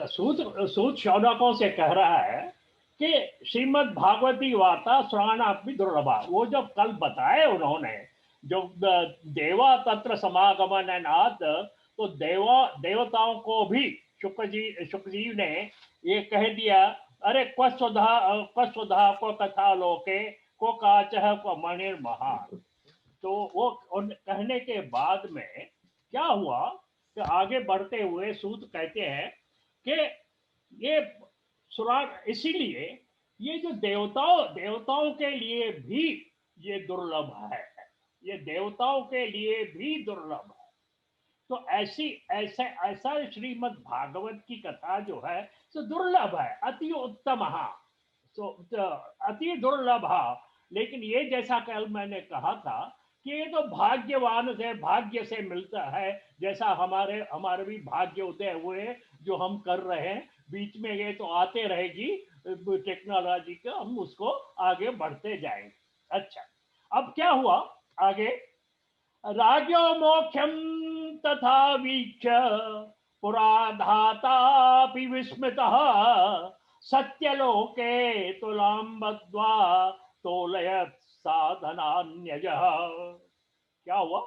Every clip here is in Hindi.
सूत सूत शौनकों से कह रहा है कि श्रीमद् भागवती वार्ता श्रवणापि दुर्लभा। वो जो कल बताए उन्होंने, जो देवा तत्र समागमन नाथ, तो देवताओं को भी शुक्र जी ने ये कह दिया, अरे क्वस्वधा को कथा लोके को काचह को मणिर महान। तो वो कहने के बाद में क्या हुआ कि आगे बढ़ते हुए सूत कहते हैं कि ये सुराग इसीलिए ये जो देवताओं के लिए भी ये दुर्लभ है, ये देवताओं के लिए भी दुर्लभ है। तो ऐसा श्रीमद् भागवत की कथा जो है तो दुर्लभ है, अति उत्तम, तो अति दुर्लभ। लेकिन ये जैसा कल मैंने कहा था कि ये तो भाग्यवान से भाग्य से मिलता है, जैसा हमारे भी भाग्य उदय हुए जो हम कर रहे हैं। बीच में ये तो आते रहेगी टेक्नोलॉजी का, हम उसको आगे बढ़ते जाएंगे। अच्छा, अब क्या हुआ आगे? राज्यो मोक्षम तथा वीक्ष्य पुरा धातापि विस्मृतः सत्यलोके तुलां बद्ध्वा तोलयत् साधनान्यजः। क्या हुआ?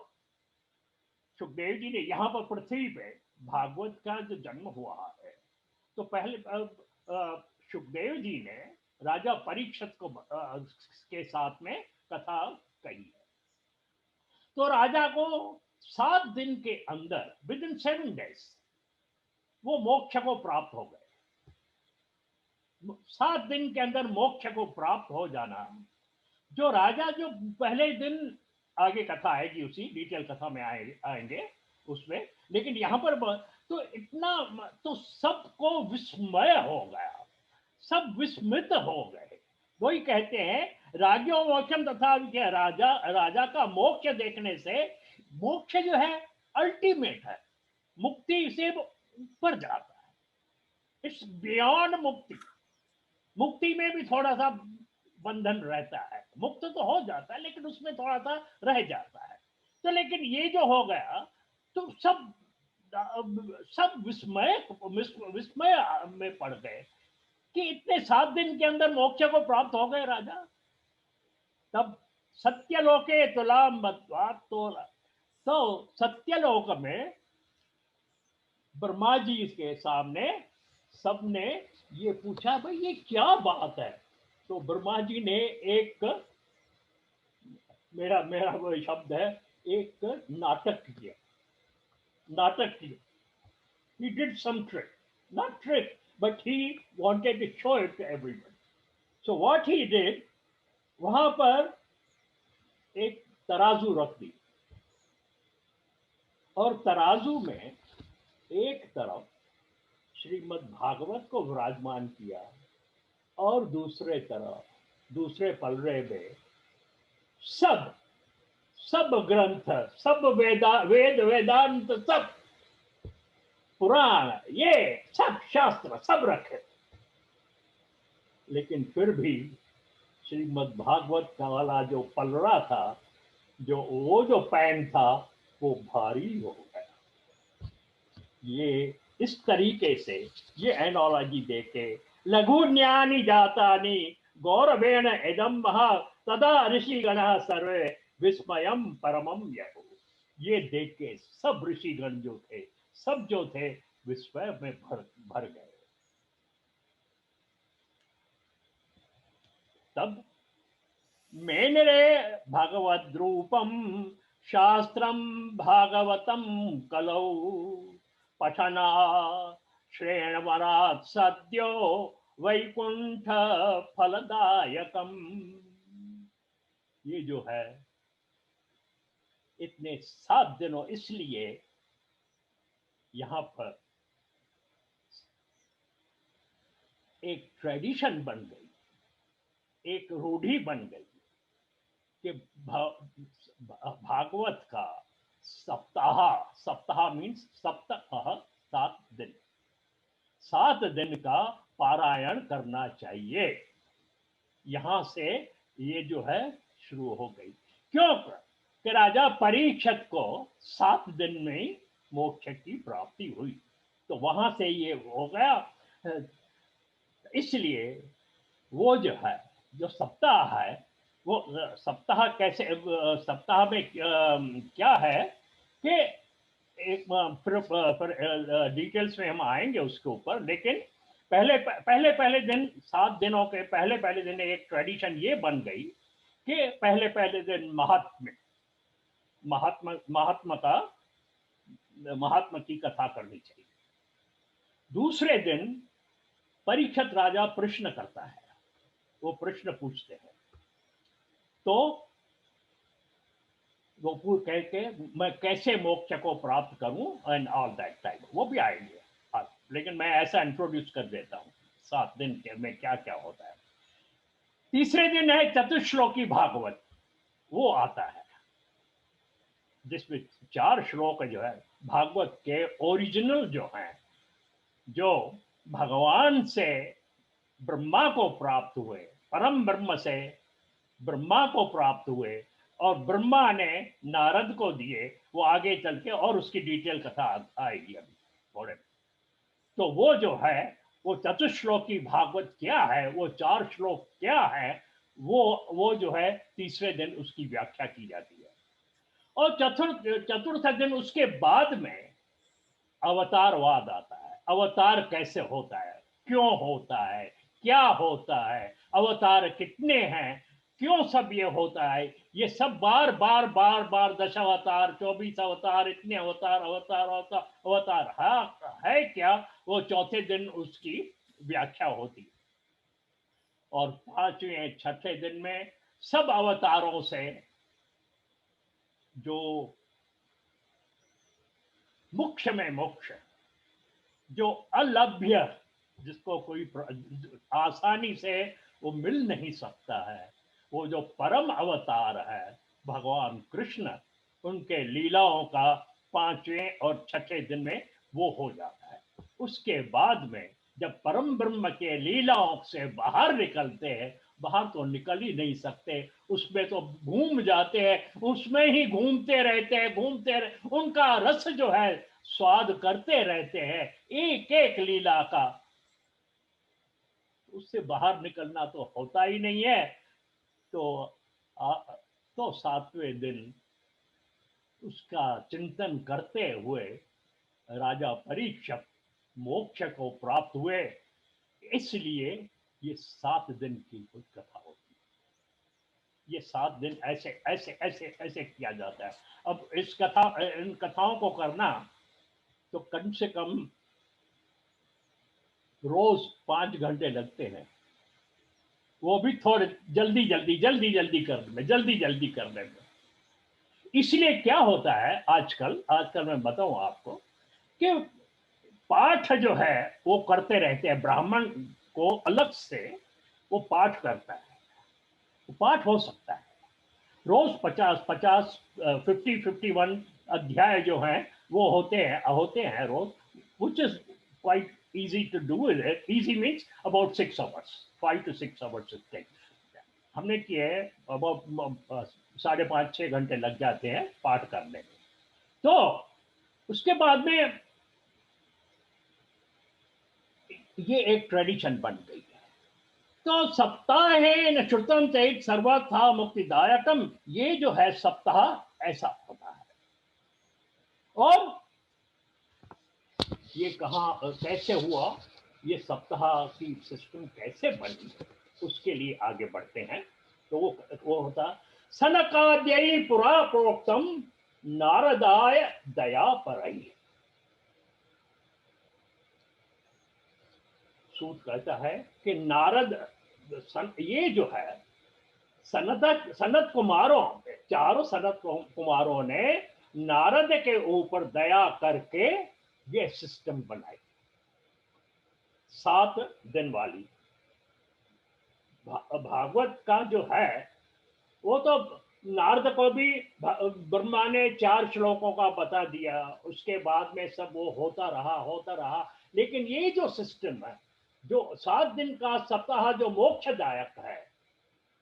सुखदेव जी ने यहाँ पर पृथ्वी पे भागवत का जो जन्म हुआ है, तो पहले सुखदेव जी ने राजा परीक्षित को के साथ में कथा कही है। तो राजा को 7 दिन के अंदर, विद इन 7 डेज, वो मोक्ष को प्राप्त हो गए। 7 दिन के अंदर मोक्ष को प्राप्त हो जाना। जो राजा जो पहले दिन, आगे कथा आएगी, उसी डिटेल कथा में आएंगे उसमें, लेकिन यहां पर तो इतना, तो सबको विस्मय हो गया, सब विस्मित हो गए। वही कहते हैं राज्यो मोक्षम तथा राजा का मोक्ष देखने से, मोक्ष जो है अल्टीमेट है, मुक्ति से ऊपर जाता है, इट्स बियॉन्ड मुक्ति। मुक्ति में भी थोड़ा सा बंधन रहता है, मुक्त तो हो जाता है लेकिन उसमें थोड़ा सा रह जाता है। तो लेकिन ये जो हो गया, तो सब विस्मय में पड़ गए कि इतने 7 दिन के अंदर मोक्ष को प्राप्त हो गए राजा। तब सत्यलोके तुलाम बद्ध्वा तोला, तो सत्यलोक में ब्रह्मा जी के सामने सबने ये पूछा, भाई ये क्या बात है? तो ब्रह्मा जी ने एक, मेरा मेरा वो शब्द है, एक नाटक किया। He did some trick, not trick, but he wanted to show it to everybody. So what he did, वहां पर एक तराजू रख दी, और तराजू में एक तरफ श्रीमद् भागवत को विराजमान किया, और दूसरे तरफ, दूसरे पलड़े में सब ग्रंथ, सब वेद वेदांत, सब पुराण, ये सब शास्त्र सब रखे। लेकिन फिर भी श्रीमद् भागवत का वाला जो पलड़ा था, वो जो पैन था, वो भारी हो गया। ये इस तरीके से ये एनोलॉजी देके, लघु ज्ञानी जातानि गौरवेण इदम महा तदा ऋषिगण सर्वे विस्मयम परमम यहु। ये देख के सब ऋषिगण जो थे, सब जो थे, विस्मय में भर गए। तब मेनरे भगवद रूपम शास्त्रम भागवतम कलौ पठना श्रेणवरात् सद्यो वैकुंठ फलदायकम। ये जो है इतने 7 दिनों, इसलिए यहां पर एक ट्रेडिशन बन गई, एक रूढ़ी बन गई कि भागवत का सप्ताह मीन्स सप्ताह, 7 दिन, 7 दिन का पारायण करना चाहिए। यहां से ये जो है शुरू हो गई। क्यों? कि राजा परीक्षित को 7 दिन में मोक्ष की प्राप्ति हुई। तो वहां से ये हो गया। इसलिए वो जो है, जो सप्ताह है, वो सप्ताह कैसे, सप्ताह में क्या है कि एक फिर डिटेल्स में हम आएंगे उसके ऊपर, लेकिन पहले पहले पहले दिन, 7 दिनों के पहले पहले दिन एक ट्रेडिशन ये बन गई कि पहले पहले दिन महात्मा महात्मा का महात्मा की कथा करनी चाहिए। दूसरे दिन परीक्षित राजा प्रश्न करता है, वो प्रश्न पूछते हैं, तो वो पूछ कह के मैं कैसे मोक्ष को प्राप्त करूं एंड ऑल दैट टाइप, वो भी आएंगे। हाँ, लेकिन मैं ऐसा इंट्रोड्यूस कर देता हूँ 7 दिन के में क्या क्या होता है। तीसरे दिन है चतुश्लोकी भागवत, वो आता है जिसमें 4 श्लोक जो है भागवत के ओरिजिनल जो हैं, जो भगवान से ब्रह्मा को प्राप्त हुए, परम ब्रह्म से ब्रह्मा को प्राप्त हुए और ब्रह्मा ने नारद को दिए, वो आगे चल के और उसकी डिटेल कथा आएगी अभी थोड़े। तो वो जो है, वो चतुश्लोकी भागवत क्या है, वो 4 श्लोक क्या है, वो जो है तीसरे दिन उसकी व्याख्या की जाती है। और चतुर्थ दिन उसके बाद में अवतारवाद आता है। अवतार कैसे होता है, क्यों होता है, क्या होता है, अवतार कितने हैं, क्यों सब ये होता है, ये सब बार बार बार बार 10 अवतार, 24 अवतार, इतने अवतार अवतार अवतार अवतार है क्या, वो चौथे दिन उसकी व्याख्या होती है। और 5वें 6ठे दिन में सब अवतारों से जो मुख्य में मुख्य, जो अलभ्य, जिसको कोई आसानी से वो मिल नहीं सकता है, वो जो परम अवतार है भगवान कृष्ण, उनके लीलाओं का 5वें और 6ठे दिन में वो हो जाता है। उसके बाद में जब परम ब्रह्म के लीलाओं से बाहर निकलते हैं, बाहर तो निकल ही नहीं सकते, उसमें तो घूम जाते हैं, उसमें ही घूमते रहते हैं, उनका रस जो है स्वाद करते रहते हैं एक एक लीला का, उससे बाहर निकलना तो होता ही नहीं है। तो तो 7वें दिन उसका चिंतन करते हुए राजा परीक्षित मोक्ष को प्राप्त हुए, इसलिए ये 7 दिन की कुछ कथा होती है। ये 7 दिन ऐसे ऐसे ऐसे ऐसे किया जाता है। अब इन कथाओं को करना तो कम से कम रोज 5 घंटे लगते हैं, वो भी थोड़े जल्दी जल्दी जल्दी जल्दी करने में। इसलिए क्या होता है आजकल आजकल मैं बताऊं आपको कि पाठ जो है वो करते रहते हैं, ब्राह्मण को अलग से वो पाठ करता है। वो पाठ हो सकता है रोज 50 50 51 अध्याय जो हैं वो होते हैं रोज, which is quite easy to do with it. Easy means about 6 hours, 5 to 6 hours it takes. हमने किए अब 5.5 6 घंटे लग जाते हैं पाठ करने में। तो उसके बाद में ये एक ट्रेडिशन बन गई है। तो सप्ताह श्रुतम चैत सर्वथा मुक्तिदायकम, ये जो है सप्ताह ऐसा होता है। और ये कहाँ कैसे हुआ, ये सप्ताह की सिस्टम कैसे बनी, उसके लिए आगे बढ़ते हैं। तो वो होता सनकाद्यै पुरा प्रोक्तम नारदाय दया परई। सूत कहता है कि नारद ये जो है सनत कुमारों, चारों सनत कुमारों ने नारद के ऊपर दया करके ये सिस्टम बनाई 7 दिन वाली। भागवत का जो है वो तो नारद को भी ब्रह्मा ने 4 श्लोकों का बता दिया, उसके बाद में सब वो होता रहा। लेकिन ये जो सिस्टम है, जो 7 दिन का सप्ताह जो मोक्षदायक है,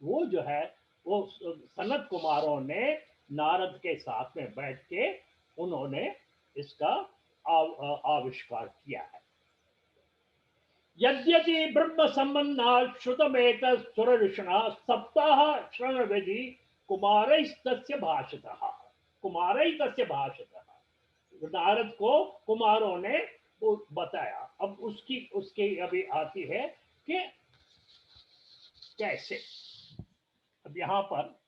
वो जो है वो सनत कुमारों ने नारद के साथ में बैठ के उन्होंने इसका आविष्कार किया है। यद्यपि ब्रह्म संबंधात् श्रुतमेतत् सुरऋषिणा सप्ताह श्रवण विधि कुमारैस्तस्य भाषितः। कुमारैस्तस्य भाषितः, नारद को कुमारों ने वो बताया। अब उसकी अभी आती है कि कैसे। अब यहां पर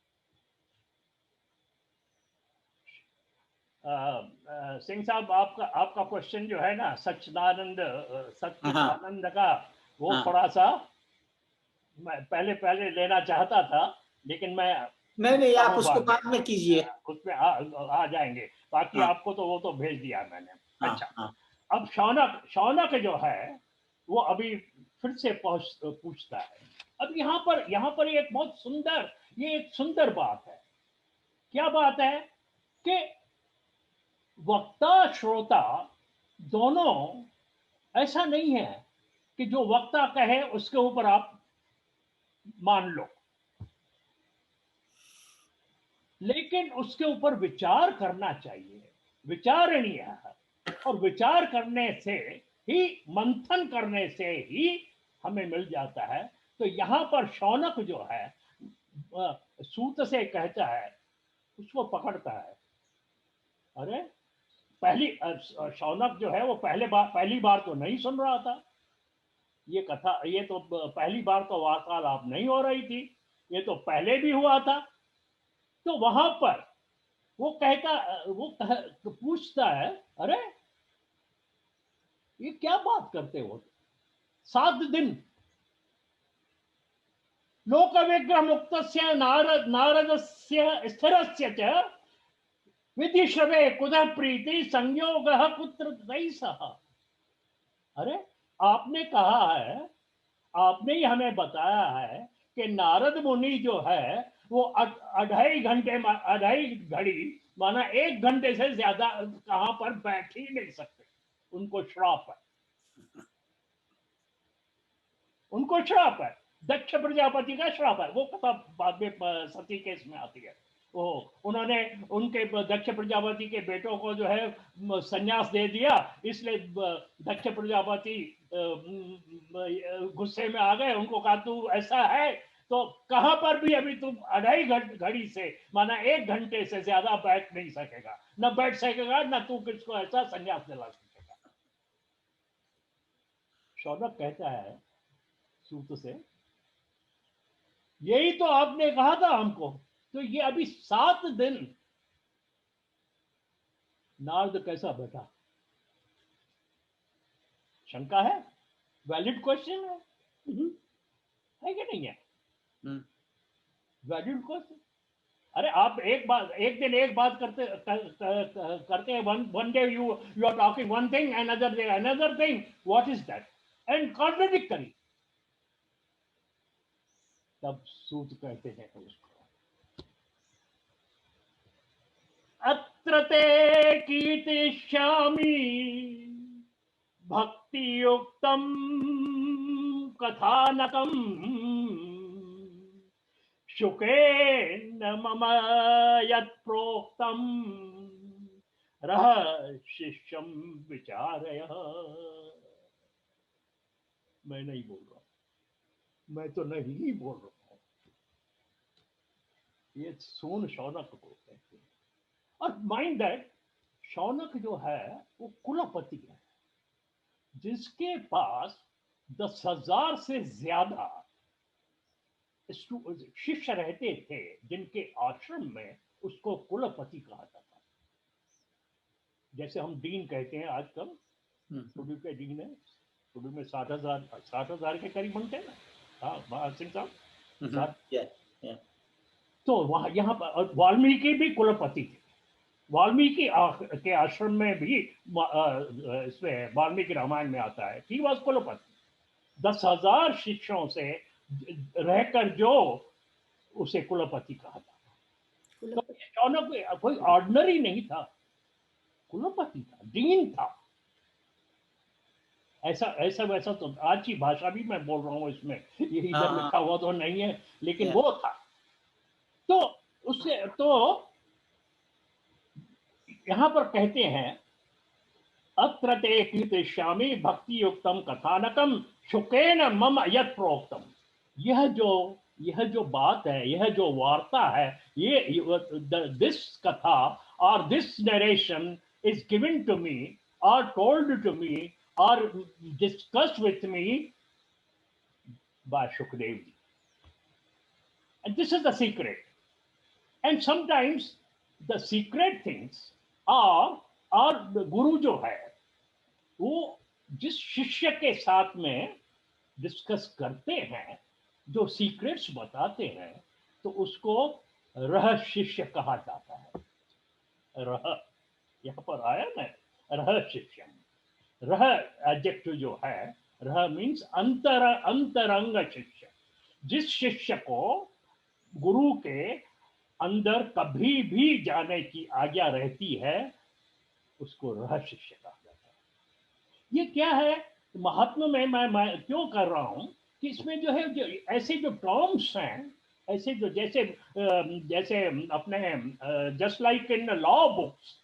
सिंह साहब, आपका आपका क्वेश्चन जो है ना सच्चिदानंद हाँ सच्चिदानंद का, वो हाँ। थोड़ा सा मैं पहले पहले लेना चाहता था, लेकिन मैं नहीं, आप बाद उसको में बाद में कीजिए। उसमें आ जाएंगे। बाकी हाँ आपको तो वो तो भेज दिया मैंने। हाँ अच्छा, हाँ अब शौनक शौनक जो है वो अभी फिर से पूछता है। अब यहाँ पर एक बहुत सुंदर, ये एक सुंदर बात है। क्या बात है कि वक्ता श्रोता दोनों, ऐसा नहीं है कि जो वक्ता कहे उसके ऊपर आप मान लो, लेकिन उसके ऊपर विचार करना चाहिए, विचारणीय है। और विचार करने से ही, मंथन करने से ही हमें मिल जाता है। तो यहां पर शौनक जो है सूत से कहता है, उसको पकड़ता है। अरे पहली शौनक जो है वो पहली बार तो नहीं सुन रहा था ये कथा, ये तो पहली बार तो वार्तालाप नहीं हो रही थी, ये तो पहले भी हुआ था। तो वहां पर वो पूछता है, अरे ये क्या बात करते हो, 7 दिन लोक विग्रह मुक्त नारदस्य स्थिरस्य च विधिश्रवे कुतः प्रीति संयोग कुत्र तैसः। अरे आपने कहा है, आपने ही हमें बताया है कि नारद मुनि जो है वो 2.5 घंटे, 2.5 घड़ी माना 1 घंटे से ज्यादा कहां पर बैठ ही नहीं सकते। उनको श्राप है, उनको श्राप है, दक्ष प्रजापति का श्राप है। वो कथा बाद में सती केस में आती है। वो उन्होंने उनके दक्ष प्रजापति के बेटों को जो है संन्यास दे दिया, इसलिए दक्ष प्रजापति गुस्से में आ गए। उनको कहा तू ऐसा है तो कहां पर भी अभी तुम 2.5 घड़ी से माना 1 घंटे से ज्यादा बैठ नहीं सकेगा, न बैठ सकेगा न तू किसको ऐसा संन्यास दिला सकेगा। शौनक कहता है सूत से, यही तो आपने कहा था हमको। तो ये अभी 7 दिन नारद कैसा बैठा, शंका है, वैलिड क्वेश्चन है कि नहीं है? Valid question. अरे आप एक दिन एक बात करते हैं, one day you are talking one thing, another day another thing, what is that? And contradictory. तब सूत कहते हैं उसको, अत्र ते कीर्तिष्यामि भक्ति युक्तम कथानकम शुकेन मम यत् प्रोक्तम रहस्यम विचारय। मैं नहीं बोल रहा, मैं तो नहीं बोल रहा हूं, ये सोन शौनक को कहते हैं। और माइंड दैट शौनक जो है वो कुलपति है, जिसके पास 10,000 से ज्यादा शिष्य रहते थे, जिनके आश्रम में उसको कुलपति कहा जाता। जैसे हम डीन कहते हैं आजकल, टुडू के डीन है, टुडू में 60,000 के करीब बनते हैं ना। हाँ सिंह साहब, तो वहां यहाँ पर वाल्मीकि भी कुलपति थे। वाल्मीकि के आश्रम में भी इसमें वाल्मीकि रामायण में आता है कि वह कुलपति 10,000 शिष्यों से रहकर जो उसे कुलपति कहा था। तो शौनक कोई ऑर्डिनरी नहीं था, कुलपति था, डीन था। ऐसा ऐसा वैसा तो आज की भाषा भी मैं बोल रहा हूँ, इसमें ये इधर लिखा हुआ तो नहीं है, लेकिन वो था। तो उससे तो यहां पर कहते हैं अत्र ते कीर्तिष्यामि भक्ति युक्तम कथानकम शुकेन मम यत् प्रोक्तम। यह जो बात है, यह जो वार्ता है, ये दिस कथा और this narration is given to me और टोल्ड टू मी और discussed with me by Shukdev ji. And this is the secret. And sometimes the secret things are the guru जो है वो जिस शिष्य के साथ में डिस्कस करते हैं, जो सीक्रेट्स बताते हैं, तो उसको रह शिष्य कहा जाता है। रह यहाँ पर आया ना, रह शिष्य। रह एडजेक्टिव जो है, रह मीन्स अंतरंग शिष्य। जिस शिष्य को गुरु के अंदर कभी भी जाने की आज्ञा रहती है, उसको रह शिष्य कहा जाता है। ये क्या है महात्मा में मैं क्यों कर रहा हूं कि इसमें जो है जो ऐसे जो टर्म्स हैं, ऐसे जो जैसे जैसे अपने just like in law books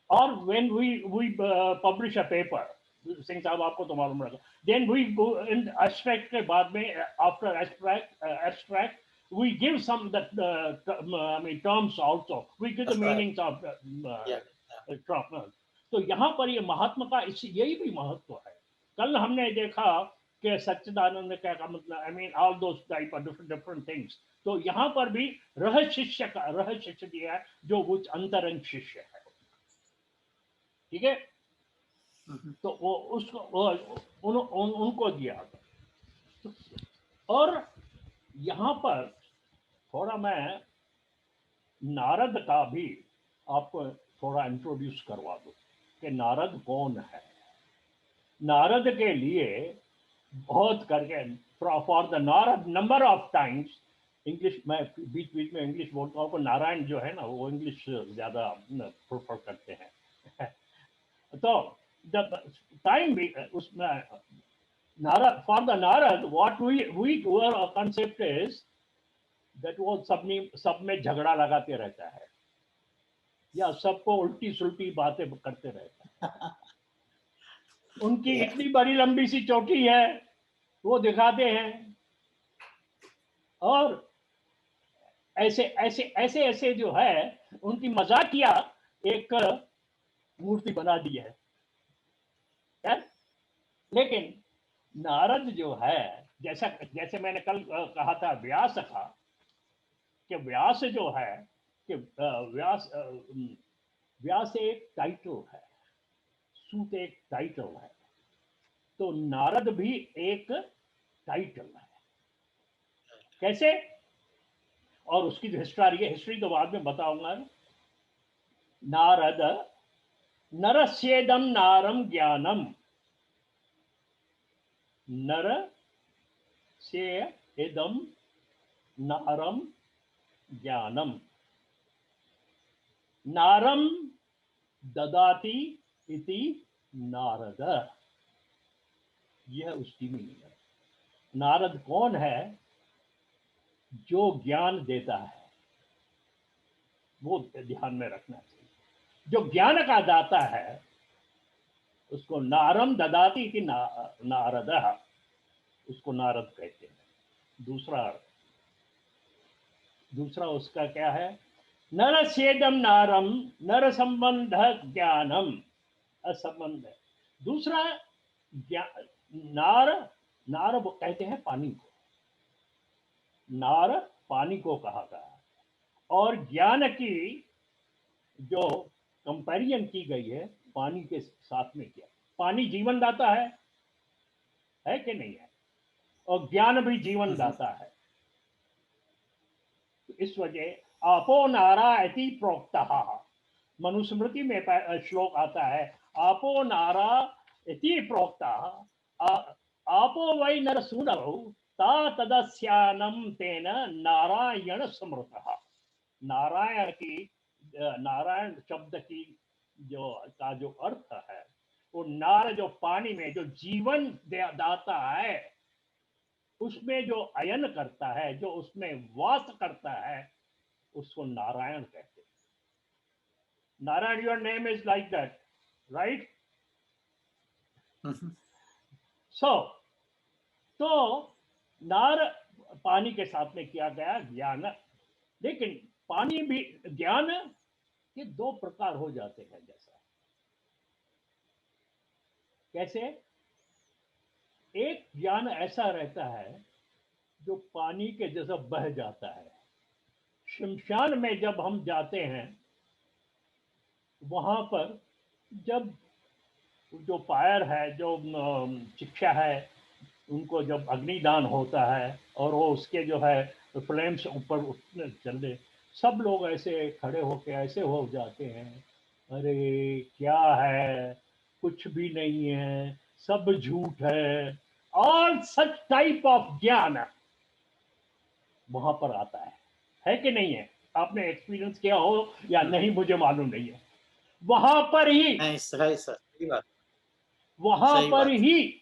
और when we publish a paper, Singh साहब आपको तो मालूम रहेगा, then we go in abstract के बाद में after abstract we give some that I mean terms also, we give the meanings of terms. तो यहाँ पर ये महात्मा का यही भी महत्व है। कल हमने देखा कि सच्चिदानंद क्या का मतलब, I mean all those type of different things. तो यहाँ पर भी रह शिष्य दिया है जो कुछ अंतरंग शिष्य है, ठीक है। तो वो उसको उनको दिया। और यहाँ पर थोड़ा मैं नारद का भी आपको थोड़ा इंट्रोड्यूस करवा दूं कि नारद कौन है। नारद के लिए बहुत करके for the Narad number of times, English में बीच बीच में इंग्लिश बोलता हूँ, नारायण जो है ना वो इंग्लिश ज्यादा प्रेफर करते हैं। तो द टाइम भी उसमें Narad, for the Narad what we our concept is that वो सब में झगड़ा लगाते रहता है या सबको उल्टी सुल्टी बातें करते रहता है। उनकी इतनी बड़ी लंबी सी चौकी है वो दिखाते हैं, और ऐसे ऐसे ऐसे ऐसे जो है उनकी मजाकिया एक मूर्ति बना दी है। लेकिन नारद जो है, जैसे मैंने कल कहा था व्यास का, कि व्यास जो है कि व्यास एक टाइटल है, सूत एक टाइटल है, तो नारद भी एक टाइटल है। कैसे? और उसकी जो हिस्ट्री तो बाद में बताऊंगा। नारद नरस्येदम नारम ज्ञानम, नर से इदम नारम ज्ञानम, नारम ददाति इति नारद। यह उसकी मीनिंग है। नारद कौन है? जो ज्ञान देता है, वो ध्यान में रखना चाहिए। जो ज्ञान का दाता है उसको नारम ददाति इति नारद, उसको नारद कहते हैं। दूसरा उसका क्या है? नर सेदम नारम, नर संबंध ज्ञानम, असंबंध। दूसरा नार कहते हैं पानी को, नार पानी को कहा गया है। और ज्ञान की जो कंपैरिजन की गई है पानी के साथ में किया। पानी जीवन दाता है कि नहीं है? और ज्ञान भी जीवन दाता है। तो इस वजह आपो नारा इति प्रोक्तः, मनुस्मृति में श्लोक आता है, आपो नारा इति प्रोक्तः, आपो वै नर सूनौ ता तदस्यानम तेन नारायण समृतः। नारायण शब्द की जो अर्थ है, वो नार जो पानी में जो जीवन दाता है, उसमें जो अयन करता है, जो उसमें वास करता है, उसको नारायण कहते हैं। Narayan, your name is like that, right? So तो नार पानी के साथ में किया गया ज्ञान, लेकिन पानी भी ज्ञान के दो प्रकार हो जाते हैं। जैसा कैसे? एक ज्ञान ऐसा रहता है जो पानी के जैसा बह जाता है। शमशान में जब हम जाते हैं, वहां पर जब जो फायर है, जो शिक्षा है, उनको जब अग्निदान होता है और वो उसके जो है फ्लेम्स ऊपर उठने चले, सब लोग ऐसे खड़े होके ऐसे हो जाते हैं, अरे क्या है, कुछ भी नहीं है, सब झूठ है। ऑल सच टाइप ऑफ ज्ञान वहां पर आता है कि नहीं है? आपने एक्सपीरियंस किया हो या नहीं मुझे मालूम नहीं है। वहां पर ही नहीं, सही सर, सही बात, वहां सही पर बात। ही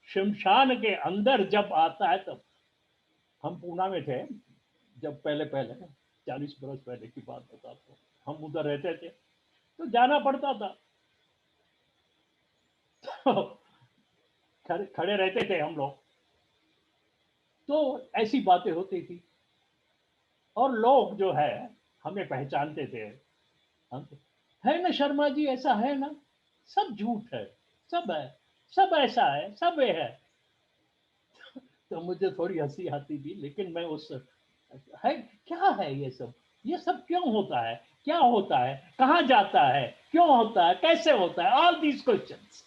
शमशान के अंदर जब आता है, तब हम पूना में थे, जब पहले पहले 40 बरस पहले की बात बताता हूँ, हम उधर रहते थे तो जाना पड़ता था। तो खड़े रहते थे हम लोग, तो ऐसी बातें होती थी और लोग जो है हमें पहचानते थे। है ना शर्मा जी, ऐसा है ना, सब झूठ है, सब है, सब ऐसा है, सब ये है। तो मुझे थोड़ी हंसी आती थी, लेकिन मैं उस है, क्या है ये सब क्यों होता है, क्या होता है, कहाँ जाता है, क्यों होता है, कैसे होता है, ऑल दीज क्वेश्चंस।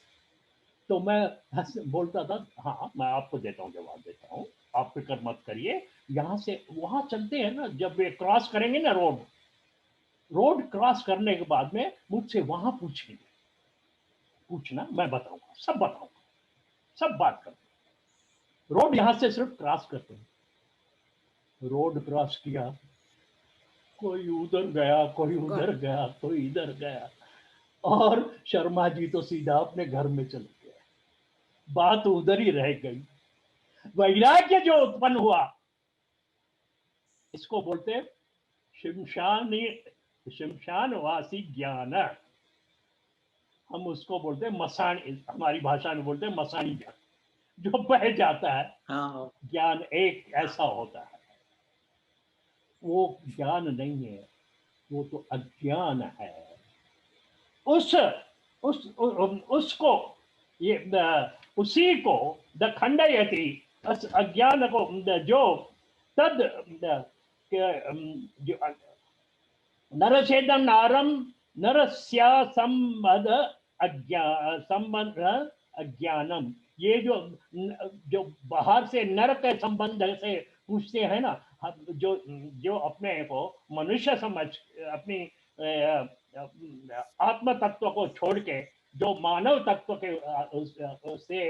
तो मैं बोलता था, हाँ मैं आपको देता हूँ, जवाब देता हूँ, आप फिक्र मत करिए। यहाँ से वहां चलते हैं ना, जब ये क्रॉस करेंगे ना रोड क्रॉस करने के बाद में मुझसे वहां पूछेंगे, पूछना, मैं बताऊंगा, सब बताऊंगा, सब बात करूंगा। रोड यहां से सिर्फ क्रॉस करते हैं। रोड क्रॉस किया, कोई उधर गया, कोई उधर गया, कोई इधर गया, और शर्मा जी तो सीधा अपने घर में चले गए। बात उधर ही रह गई। वैराग्य जो उत्पन्न हुआ, इसको बोलते शमशानी, शमशानवासी ज्ञान। हम उसको बोलते हैं मसानी, हमारी भाषा में बोलते हैं मसानी ज्ञान, जो बह जाता है। हाँ, ज्ञान एक ऐसा होता है, वो ज्ञान नहीं है, वो तो अज्ञान है। उस उसको ये उसी को द खंडयति, अज्ञान को जो तद जो नरसेदम नारम नरस्या संबद संबंध अज्ञानम। ये जो बाहर से नर के संबंध से पूछते हैं ना, जो जो अपने को मनुष्य समझ, अपनी आत्म तत्व को छोड़ के जो मानव तत्व के से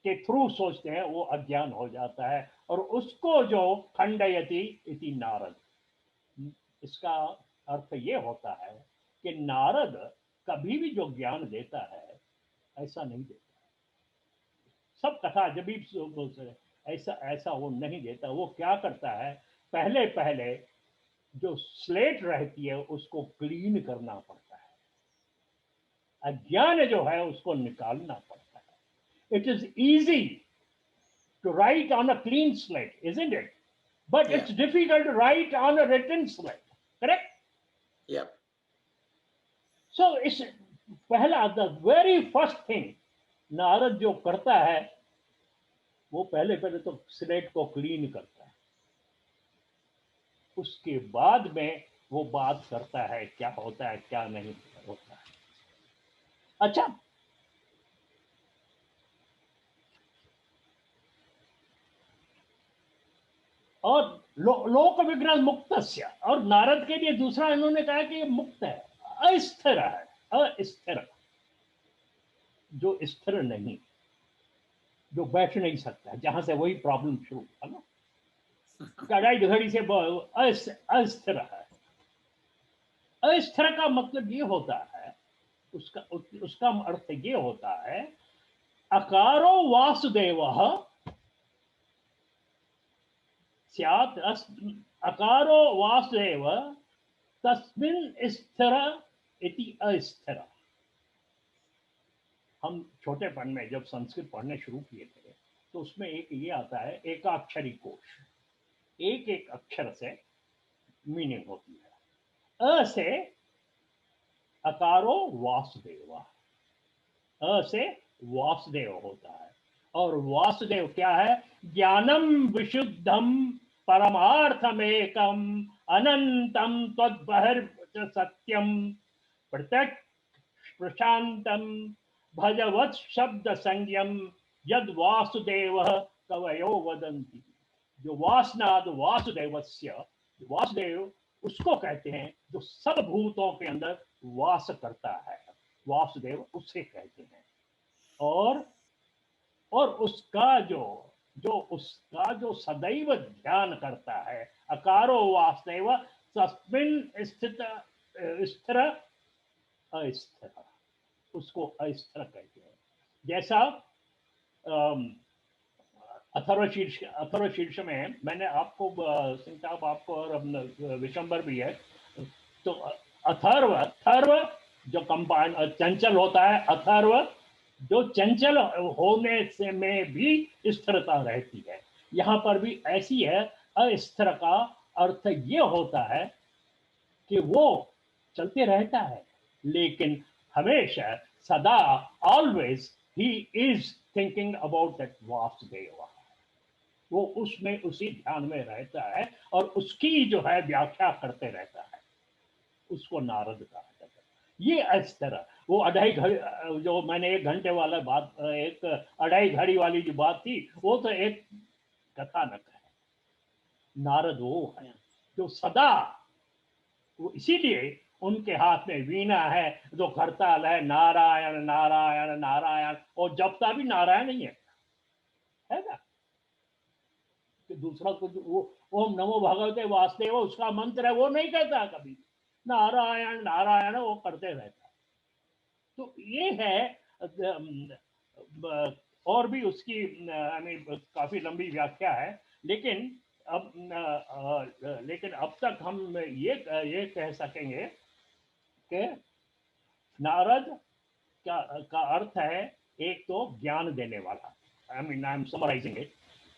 के थ्रू सोचते हैं, वो अज्ञान हो जाता है। और उसको जो खंडयति इति नारद, इसका अर्थ ये होता है कि नारद कभी भी जो ज्ञान देता है, ऐसा नहीं देता। सब कथा जब भी ऐसा ऐसा वो नहीं देता। वो क्या करता है, पहले पहले जो स्लेट रहती है उसको क्लीन करना पड़ता है, अज्ञान जो है उसको निकालना पड़ता है। It is easy to write on a clean slate, isn't it? But yeah, it's difficult to write on a written slate, correct? yeah, So it's पहला, the very first thing Narad जो करता है, वो पहले पहले तो स्लेट को क्लीन करता है, उसके बाद में वो बात करता है क्या होता है क्या नहीं होता है। अच्छा, और लोक विग्रह मुक्त, और नारद के लिए दूसरा इन्होंने कहा कि ये मुक्त है, अस्थिर है, अस्थिर, जो स्थिर नहीं, जो बैठ नहीं सकता, जहां से वही प्रॉब्लम शुरू है ना, घड़ी घड़ी से अस्थिर है। अस्थिर का मतलब ये होता है, उसका अर्थ ये होता है, अकारो वासुदेव स्यात्, अकारो वासुदेव तस्मिन् स्थिर इति अस्थिर। हम छोटेपन में जब संस्कृत पढ़ने शुरू किए थे तो उसमें एक ये आता है एकाक्षरी कोश, एक एक अक्षर से मीनिंग होती है। अ से अकारो वासुदेवा, अ से वासुदेव होता है, और वासुदेव क्या है? ज्ञानम विशुद्धम परमार्थमेकम अनंतम तद्बहिर् सत्यम प्रत्यक्ष प्रशांतम भजवत शब्द संज्ञम यद वासुदेव कवयो वदंती। जो वासनाद वासुदेवस्य, वासुदेव उसको कहते हैं जो सब भूतों के अंदर वास करता है, वासुदेव उसे कहते हैं। और उसका जो उसका जो सदैव ध्यान करता है, अकारो वासुदेव तस्मिन् स्थित स्थिर अस्थिर, उसको अस्थिर कहते हैं। जैसा अथर्व शीर्ष में मैंने आपको सिंह साहब आपको और विशंबर भी है, तो अथर्व थर्व जो कंपाउंड चंचल होता है, अथर्व जो चंचल होने से में भी स्थिरता रहती है। यहाँ पर भी ऐसी है। अस्थिर का अर्थ ये होता है कि वो चलते रहता है, लेकिन हमेशा सदा always he is thinking about that Vasudev. वो उसमें उसी ध्यान में रहता है और उसकी जो है व्याख्या करते रहता है, उसको नारद कहा जाता है। ये अस्थिर, वो अढ़ाई घड़ी, जो मैंने 1 घंटे वाला बात, एक अढ़ाई घड़ी वाली जो बात थी, वो तो एक कथानक है। नारद वो है जो सदा, वो इसीलिए उनके हाथ में वीणा है, जो करताल है नारायण नारायण नारायण, और जपता भी नारायण ही है ना। कि दूसरा कुछ वो ओम नमो भगवते वासुदेव उसका मंत्र है, वो नहीं कहता कभी, नारायण नारायण वो करते रहता। तो ये है। और भी उसकी काफी लंबी व्याख्या है, लेकिन अब तक हम ये कह सकेंगे कि नारद का अर्थ है, एक तो ज्ञान देने वाला, आई एम समराइजिंग इट,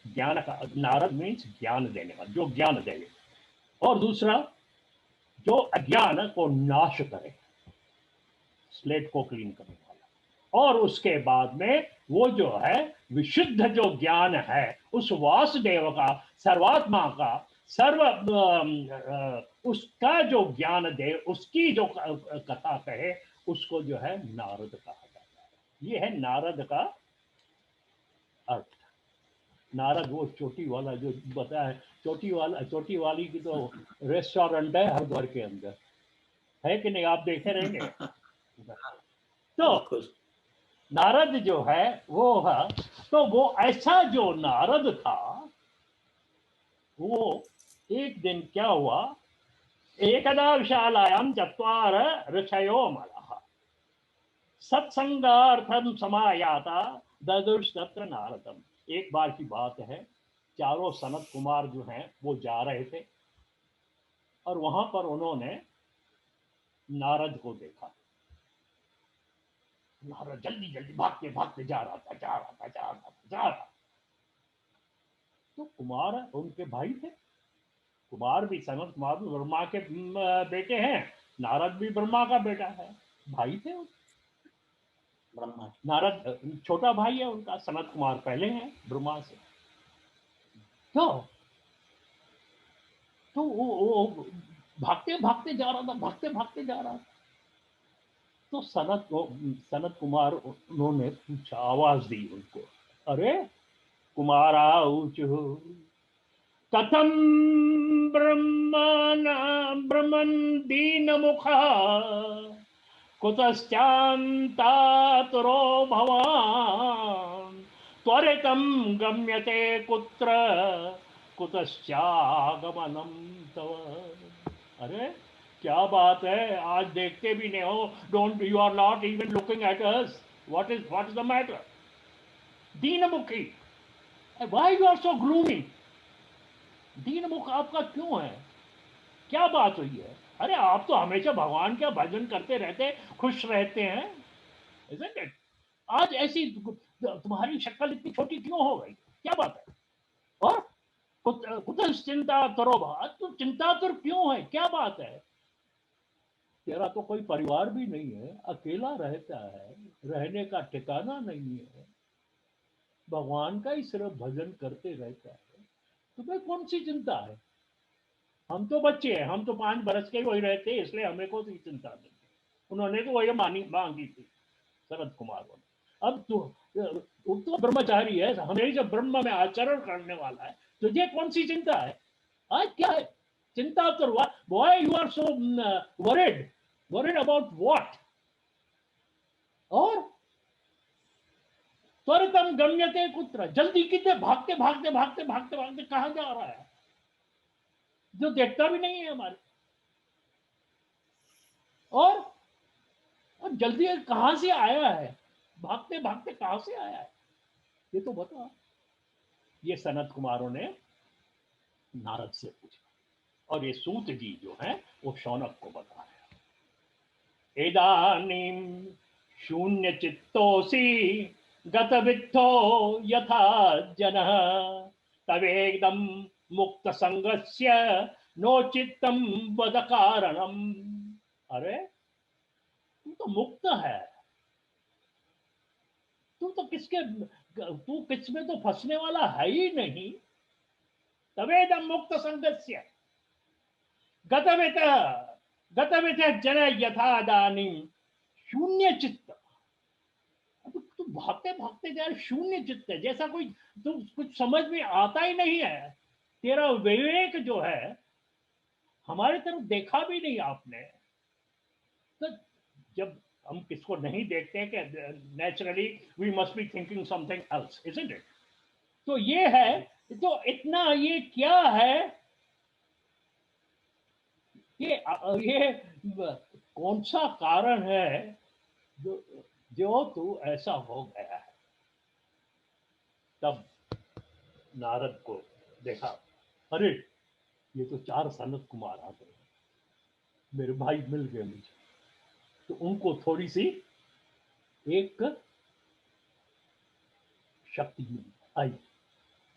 ज्ञान का नारद मीन्स ज्ञान देने वाला, जो ज्ञान देवे। और दूसरा जो अज्ञान को नाश करे, स्लेट को क्लीन करने वाला। और उसके बाद में वो जो है विशुद्ध जो ज्ञान है उस वासुदेव का, सर्वात्मा का, सर्व उसका जो ज्ञान दे, उसकी जो कथा कहे, उसको जो है नारद कहा जाता है। ये है नारद का अर्थ। नारद वो चोटी वाला जो बताया, चोटी वाली की तो रेस्टोरेंट है हर घर के अंदर, है कि नहीं? आप देखे रहेंगे। तो नारद जो है वो है, तो वो ऐसा जो नारद था, वो एक दिन क्या हुआ, एकदा विशालायां चत्वार ऋषयो मलः सत्संगार्थम समायाता ददुष तत्र नारदम। एक बार की बात है, चारों सनत कुमार जो हैं वो जा रहे थे, और वहां पर उन्होंने नारद को देखा। नारद जल्दी जल्दी भागते भागते जा रहा था। तो कुमार उनके भाई थे, कुमार भी, सनत कुमार भी ब्रह्मा के बेटे हैं, नारद भी ब्रह्मा का बेटा है, भाई थे ब्रह्मा। नारद छोटा भाई है उनका, सनत कुमार पहले हैं ब्रह्मा से। तो वो भागते भागते जा रहा था। तो सनत कुमार उन्होंने पूछा, आवाज दी उनको, अरे कुमारा ऊचु कथम ब्रह्मन दीन मुखा कुतश्चान्तातुरो भवान् त्वरितं गम्यते कुत्र कुतश्चागमनं तव। अरे क्या बात है, आज देखते भी नहीं हो, don't, you are not even looking at us, what is the matter? दीनमुखी, why you are so gloomy? दीनमुख आपका क्यों है, क्या बात हुई है? अरे आप तो हमेशा भगवान का भजन करते रहते, खुश रहते हैं, isn't it? आज ऐसी तुम्हारी शक्ल इतनी छोटी क्यों हो गई, क्या बात है? और कुछ चिंता करो बात, तो चिंता तो क्यों है, क्या बात है? तेरा तो कोई परिवार भी नहीं है, अकेला रहता है, रहने का ठिकाना नहीं है, भगवान का ही सिर्फ भजन करते रहता है, तुम्हें कौन सी चिंता है? हम तो बच्चे हैं, हम तो 5 बरस के वही रहते, इसलिए हमें को सी चिंता नहीं। उन्होंने तो वही मांगी थी शरद कुमार ने। अब तो ब्रह्मचारी है, हमेशा ब्रह्म में आचरण करने वाला है, तुझे कौन सी चिंता है? आज क्या है चिंता? तो why you are so worried? Worried about what? और त्वरितम गम्यते कुत्र, जल्दी कितने, भागते भागते भागते भागते भागते कहां जा रहा है, जो देखता भी नहीं है हमारे। और जल्दी कहां से आया है, भागते भागते कहां से आया है, ये तो बता। ये सनत कुमारों ने नारद से पूछा, और ये सूत जी जो है वो शौनक को बता रहे हैं। इदानीं शून्य चित्तोसी गतवित्थो यथा जनः, तवेदम मुक्त संगस्य नो चित्तम वद कारणम। अरे तू तो मुक्त है, तू किसमें तो फंसने वाला है ही नहीं। तवेदम मुक्त संगस्य गतवित गतवित जन यथा दानी शून्य चित्त। तू भागते भागते जा, शून्य चित्त है, जैसा कोई तू कुछ समझ में आता ही नहीं है। तेरा विवेक जो है हमारे तरफ देखा भी नहीं आपने। तो जब हम किसको नहीं देखते कि naturally we must be thinking something else, isn't it? तो ये है, तो इतना ये क्या है, ये कौन सा कारण है जो जो तू ऐसा हो गया है? तब नारद को देखा, अरे ये तो 4 सनत कुमार आ गए, मेरे भाई मिल गए मुझे। तो उनको थोड़ी सी एक शक्ति मिली, आई,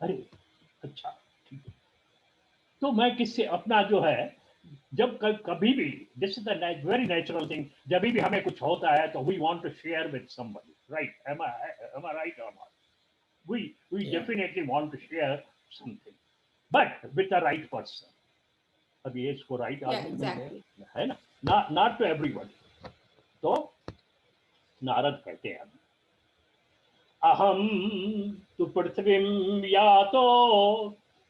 अरे अच्छा ठीक है। तो मैं किससे अपना जो है, जब कभी भी, this is the very natural thing, जब भी हमें कुछ होता है तो we want to share with somebody, right? Am I right और not? we Yeah. definitely want to share something, but with the right person. अब ये इसको राइट Yeah, आदमी मिल गए, exactly. है ना, नॉट टू एवरीबॉडी। तो नारद कहते हैं, अहम तु पृथ्वीं यातो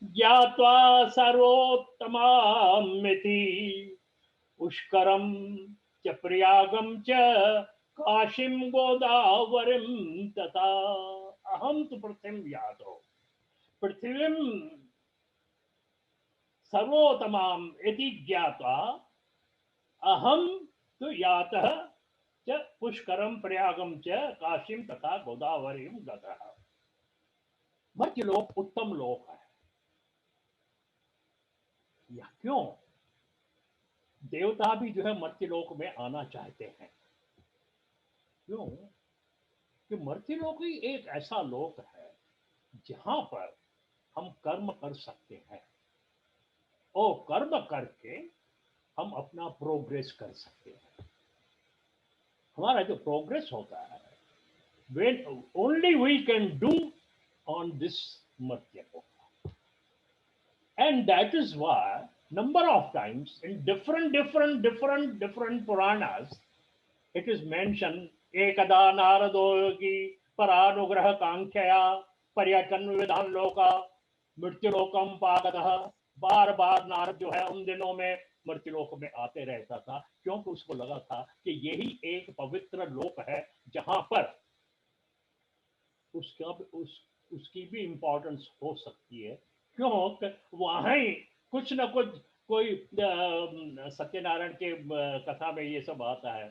ज्ञात्वा सर्वोत्तमामिति, पुष्करम च प्रयागम च काशीं गोदावरीं तथा। अहम तु पृथ्वीं यातो, पृथ्वीं सर्वोत्तमाम इति ज्ञात्वा अहम तु यातः च पुष्करम प्रयागम च काशीं तथा गोदावरीं गतः। मर्त्यलोक उत्तम लोक है। या क्यों? देवता भी जो है मर्त्यलोक में आना चाहते हैं। क्यों? कि मर्त्यलोक ही एक ऐसा लोक है जहां पर हम कर्म कर सकते हैं, और कर्म करके हम अपना प्रोग्रेस कर सकते हैं। हमारा जो प्रोग्रेस होता है, when only we can do on this Matyaloka. And that is why number of times in different Puranas, it is mentioned, ekada narado yogi paranugraha kankhya paryatan vividhan loka मृत्युलोकम पागतः। बार बार नारद जो है उन दिनों में मृत्युलोक में आते रहता था, क्योंकि उसको लगा था कि यही एक पवित्र लोक है जहां पर उसकी भी इंपॉर्टेंस हो सकती है। क्यों? वहां ही कुछ न कुछ कोई सत्यनारायण के कथा में ये सब आता है,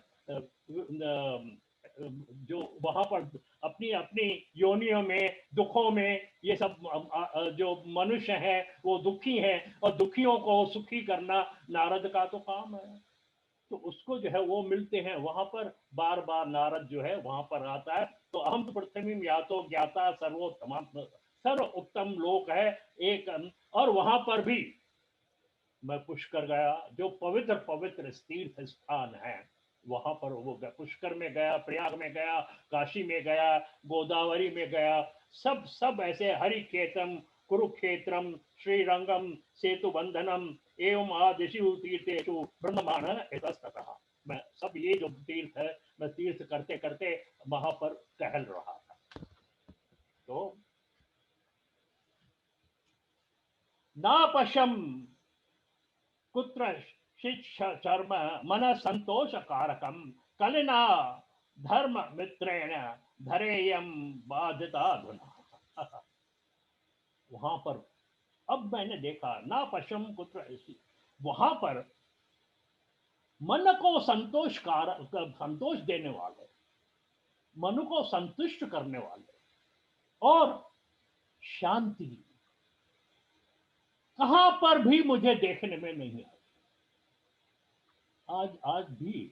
जो वहां पर अपनी अपनी योनियों में, दुखों में, ये सब जो मनुष्य हैं वो दुखी हैं, और दुखियों को सुखी करना नारद का तो काम है। तो उसको जो है वो मिलते हैं वहां पर, बार बार नारद जो है वहां पर आता है। तो अहम तो पृथ्वी या तो ज्ञाता सर्वोत्तम, सर्व उत्तम लोक है एक। और वहां पर भी मैं पुष्कर गया, जो पवित्र पवित्र तीर्थ स्थान है वहां पर वो पुष्कर में गया, प्रयाग में गया, काशी में गया, गोदावरी में गया, सब सब ऐसे हरिखेतम, कुरुक्षेत्रम, श्रीरंगम, सेतु बंधनम एवं आदिशु तीर्थेषु ब्रह्ममाण इतस्ततः। मैं सब ये जो तीर्थ है मैं तीर्थ करते करते वहां पर टहल रहा था। तो नापशम कुत्र चर्म मन संतोष कारकम कलिना धर्म मित्रेण धरेयम बाधिता धुना। वहां पर अब मैंने देखा ना पशम कुत्र, वहां पर मन को संतोष देने वाले, मन को संतुष्ट करने वाले और शांति कहां पर भी मुझे देखने में नहीं आई। आज भी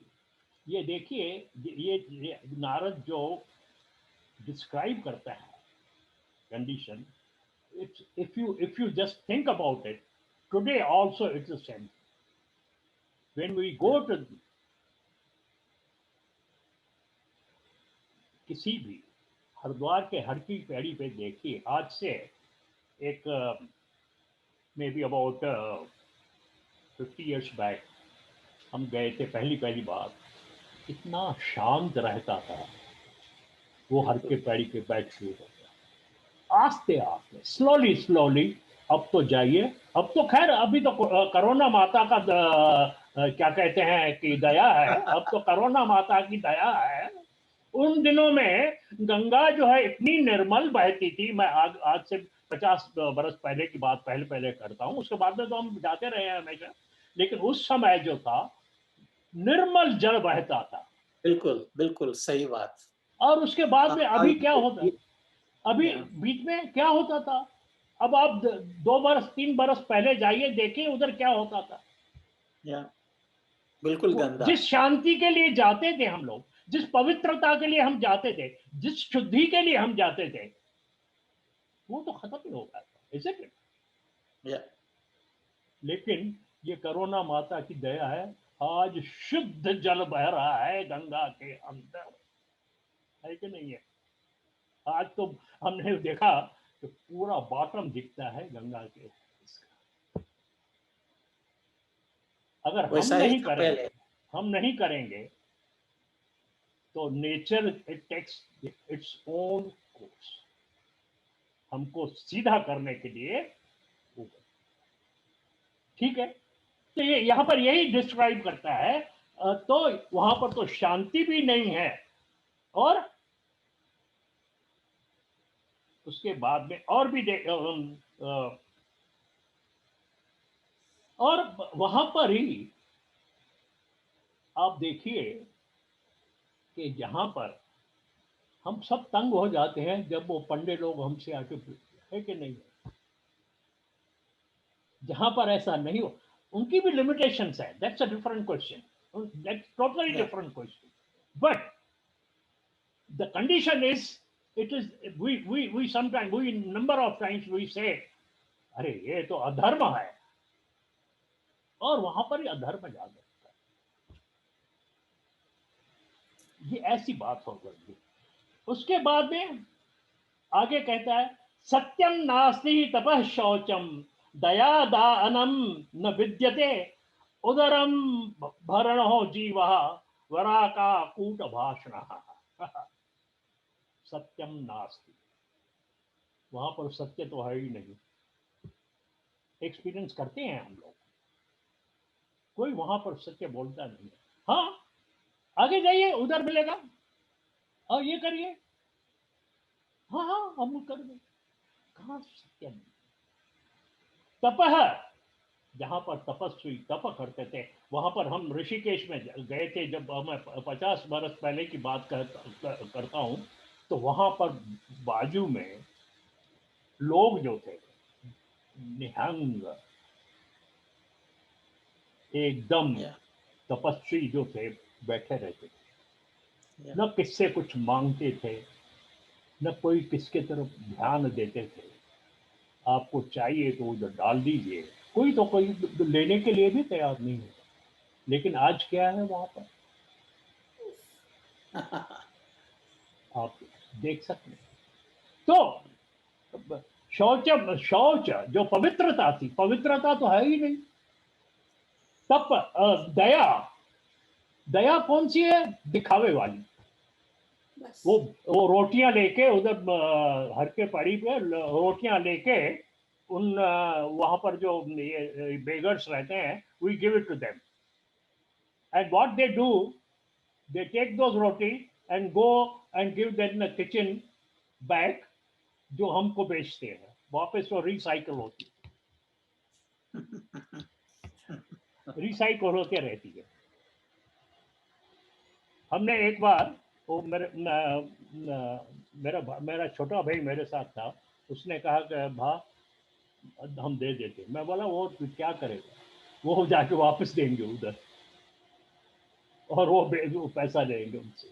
ये देखिए, ये नारद जो डिस्क्राइब करता है condition, if you just think about it, today also it's the same. When we go to किसी भी हरिद्वार के हर की पैड़ी पे देखिए, आज से एक may be about 50 years back हम गए थे पहली बार। इतना शांत रहता था वो हर के पैड़ी पे बैठ शुरू हो गया, आस्ते आस्ते स्लोली स्लोली। अब तो जाइए, अब तो खैर अभी तो कोरोना माता का क्या कहते हैं कि दया है, अब तो कोरोना माता की दया है। उन दिनों में गंगा जो है इतनी निर्मल बहती थी। मैं आज से 50 बरस पहले की बात पहले करता हूँ, उसके बाद में तो हम जाते रहे हैं हमेशा, लेकिन उस समय जो था निर्मल जल बहता था। बिल्कुल बिल्कुल सही बात। और उसके बाद में अभी क्या होता, अभी या, बीच में क्या होता था। अब आप 2 बरस 3 बरस पहले जाइए, देखिए उधर क्या होता था। या, बिल्कुल गंदा। जिस शांति के लिए जाते थे हम लोग, जिस पवित्रता के लिए हम जाते थे, जिस शुद्धि के लिए हम जाते थे, वो तो खत्म ही हो गया था, इसे क्या। या, लेकिन ये कोरोना माता की दया है, आज शुद्ध जल बह रहा है गंगा के अंदर, है कि नहीं है। आज तो हमने देखा कि पूरा बॉटम दिखता है गंगा के। अगर वैसा ही था पहले। हम नहीं करेंगे तो nature it takes its own course, हमको सीधा करने के लिए। ठीक है, तो ये यहां पर यही डिस्क्राइब करता है। तो वहां पर तो शांति भी नहीं है, और उसके बाद में और भी और वहां पर ही आप देखिए कि जहां पर हम सब तंग हो जाते हैं जब वो पंडे लोग हमसे आके पूछते हैं कि नहीं, जहां पर ऐसा नहीं हो, उनकी भी लिमिटेशंस है, that's a different question, that's totally yeah, different question. But the condition is, it is we sometime we number of times we say अरे ये तो अधर्म है, और वहां पर ही अधर्म जा सकता है। ये ऐसी बात हो गई। उसके बाद में आगे कहता है, सत्यम नास्ति तपः शौचम दया दानम न विद्यते उदरम भरणो जीव वरा का कूट भाषण। सत्यम नास्ति, वहां पर सत्य तो है ही नहीं। एक्सपीरियंस करते हैं हम लोग, कोई वहां पर सत्य बोलता नहीं है। हाँ, आगे जाइए उधर मिलेगा, और ये करिए, हाँ हाँ हम कर दें। कहां सत्य नहीं। तपह, जहां पर तपस्वी तप करते थे, वहां पर हम ऋषिकेश में गए थे जब मैं 50 बरस पहले की बात करता हूं, तो वहां पर बाजू में लोग जो थे निहंग एकदम, या, तपस्वी जो थे बैठे रहते थे, Yeah. न किससे कुछ मांगते थे, न कोई किसके तरफ ध्यान देते थे। आपको चाहिए तो उधर डाल दीजिए, कोई तो कोई लेने के लिए भी तैयार नहीं है। लेकिन आज क्या है वहां पर, आप देख सकते हैं। तो शौच शौच जो पवित्रता थी, पवित्रता तो है ही नहीं। तप, दया, दया कौन सी है? दिखावे वाली। बस। वो रोटियां लेके उधर हर के पड़ी पे रोटियां लेके उन वहां पर जो ये बेगर्स रहते हैं, we give it to them, and what they do, they take those roti and go and give them in the kitchen back, जो हमको बेचते हैं, वापस वो रिसाइकल होती है, रिसाइकल होते रहती है। हमने एक बार वो मेरा छोटा भाई मेरे साथ था, उसने कहा कि भा हम दे देते। मैं बोला वो क्या करेगा, वो जाके वापस देंगे उधर, और वो पैसा देंगे उनसे।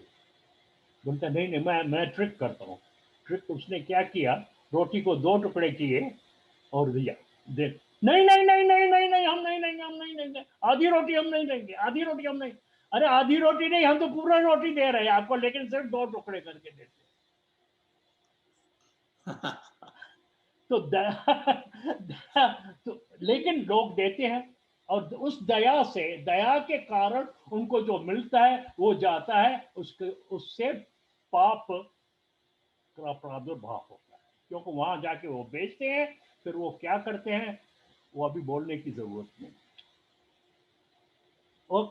बोलता नहीं नहीं, मैं ट्रिक करता हूँ। ट्रिक उसने क्या किया, रोटी को 2 टुकड़े किए और दिया, दे। नहीं नहीं नहीं नहीं नहीं नहीं, हम नहीं लेंगे, हम नहीं लेंगे, आधी रोटी हम नहीं लेंगे, आधी रोटी हम नहीं। अरे आधी रोटी नहीं, हम तो पूरा रोटी दे रहे हैं आपको, लेकिन सिर्फ 2 टुकड़े करके देते। तो तो लेकिन लोग देते हैं, और उस दया से, दया के कारण उनको जो मिलता है वो जाता है, उसके उससे पाप का प्रादुर्भाव होता है, क्योंकि वहां जाके वो बेचते हैं। फिर वो क्या करते हैं, वो अभी बोलने की जरूरत नहीं। और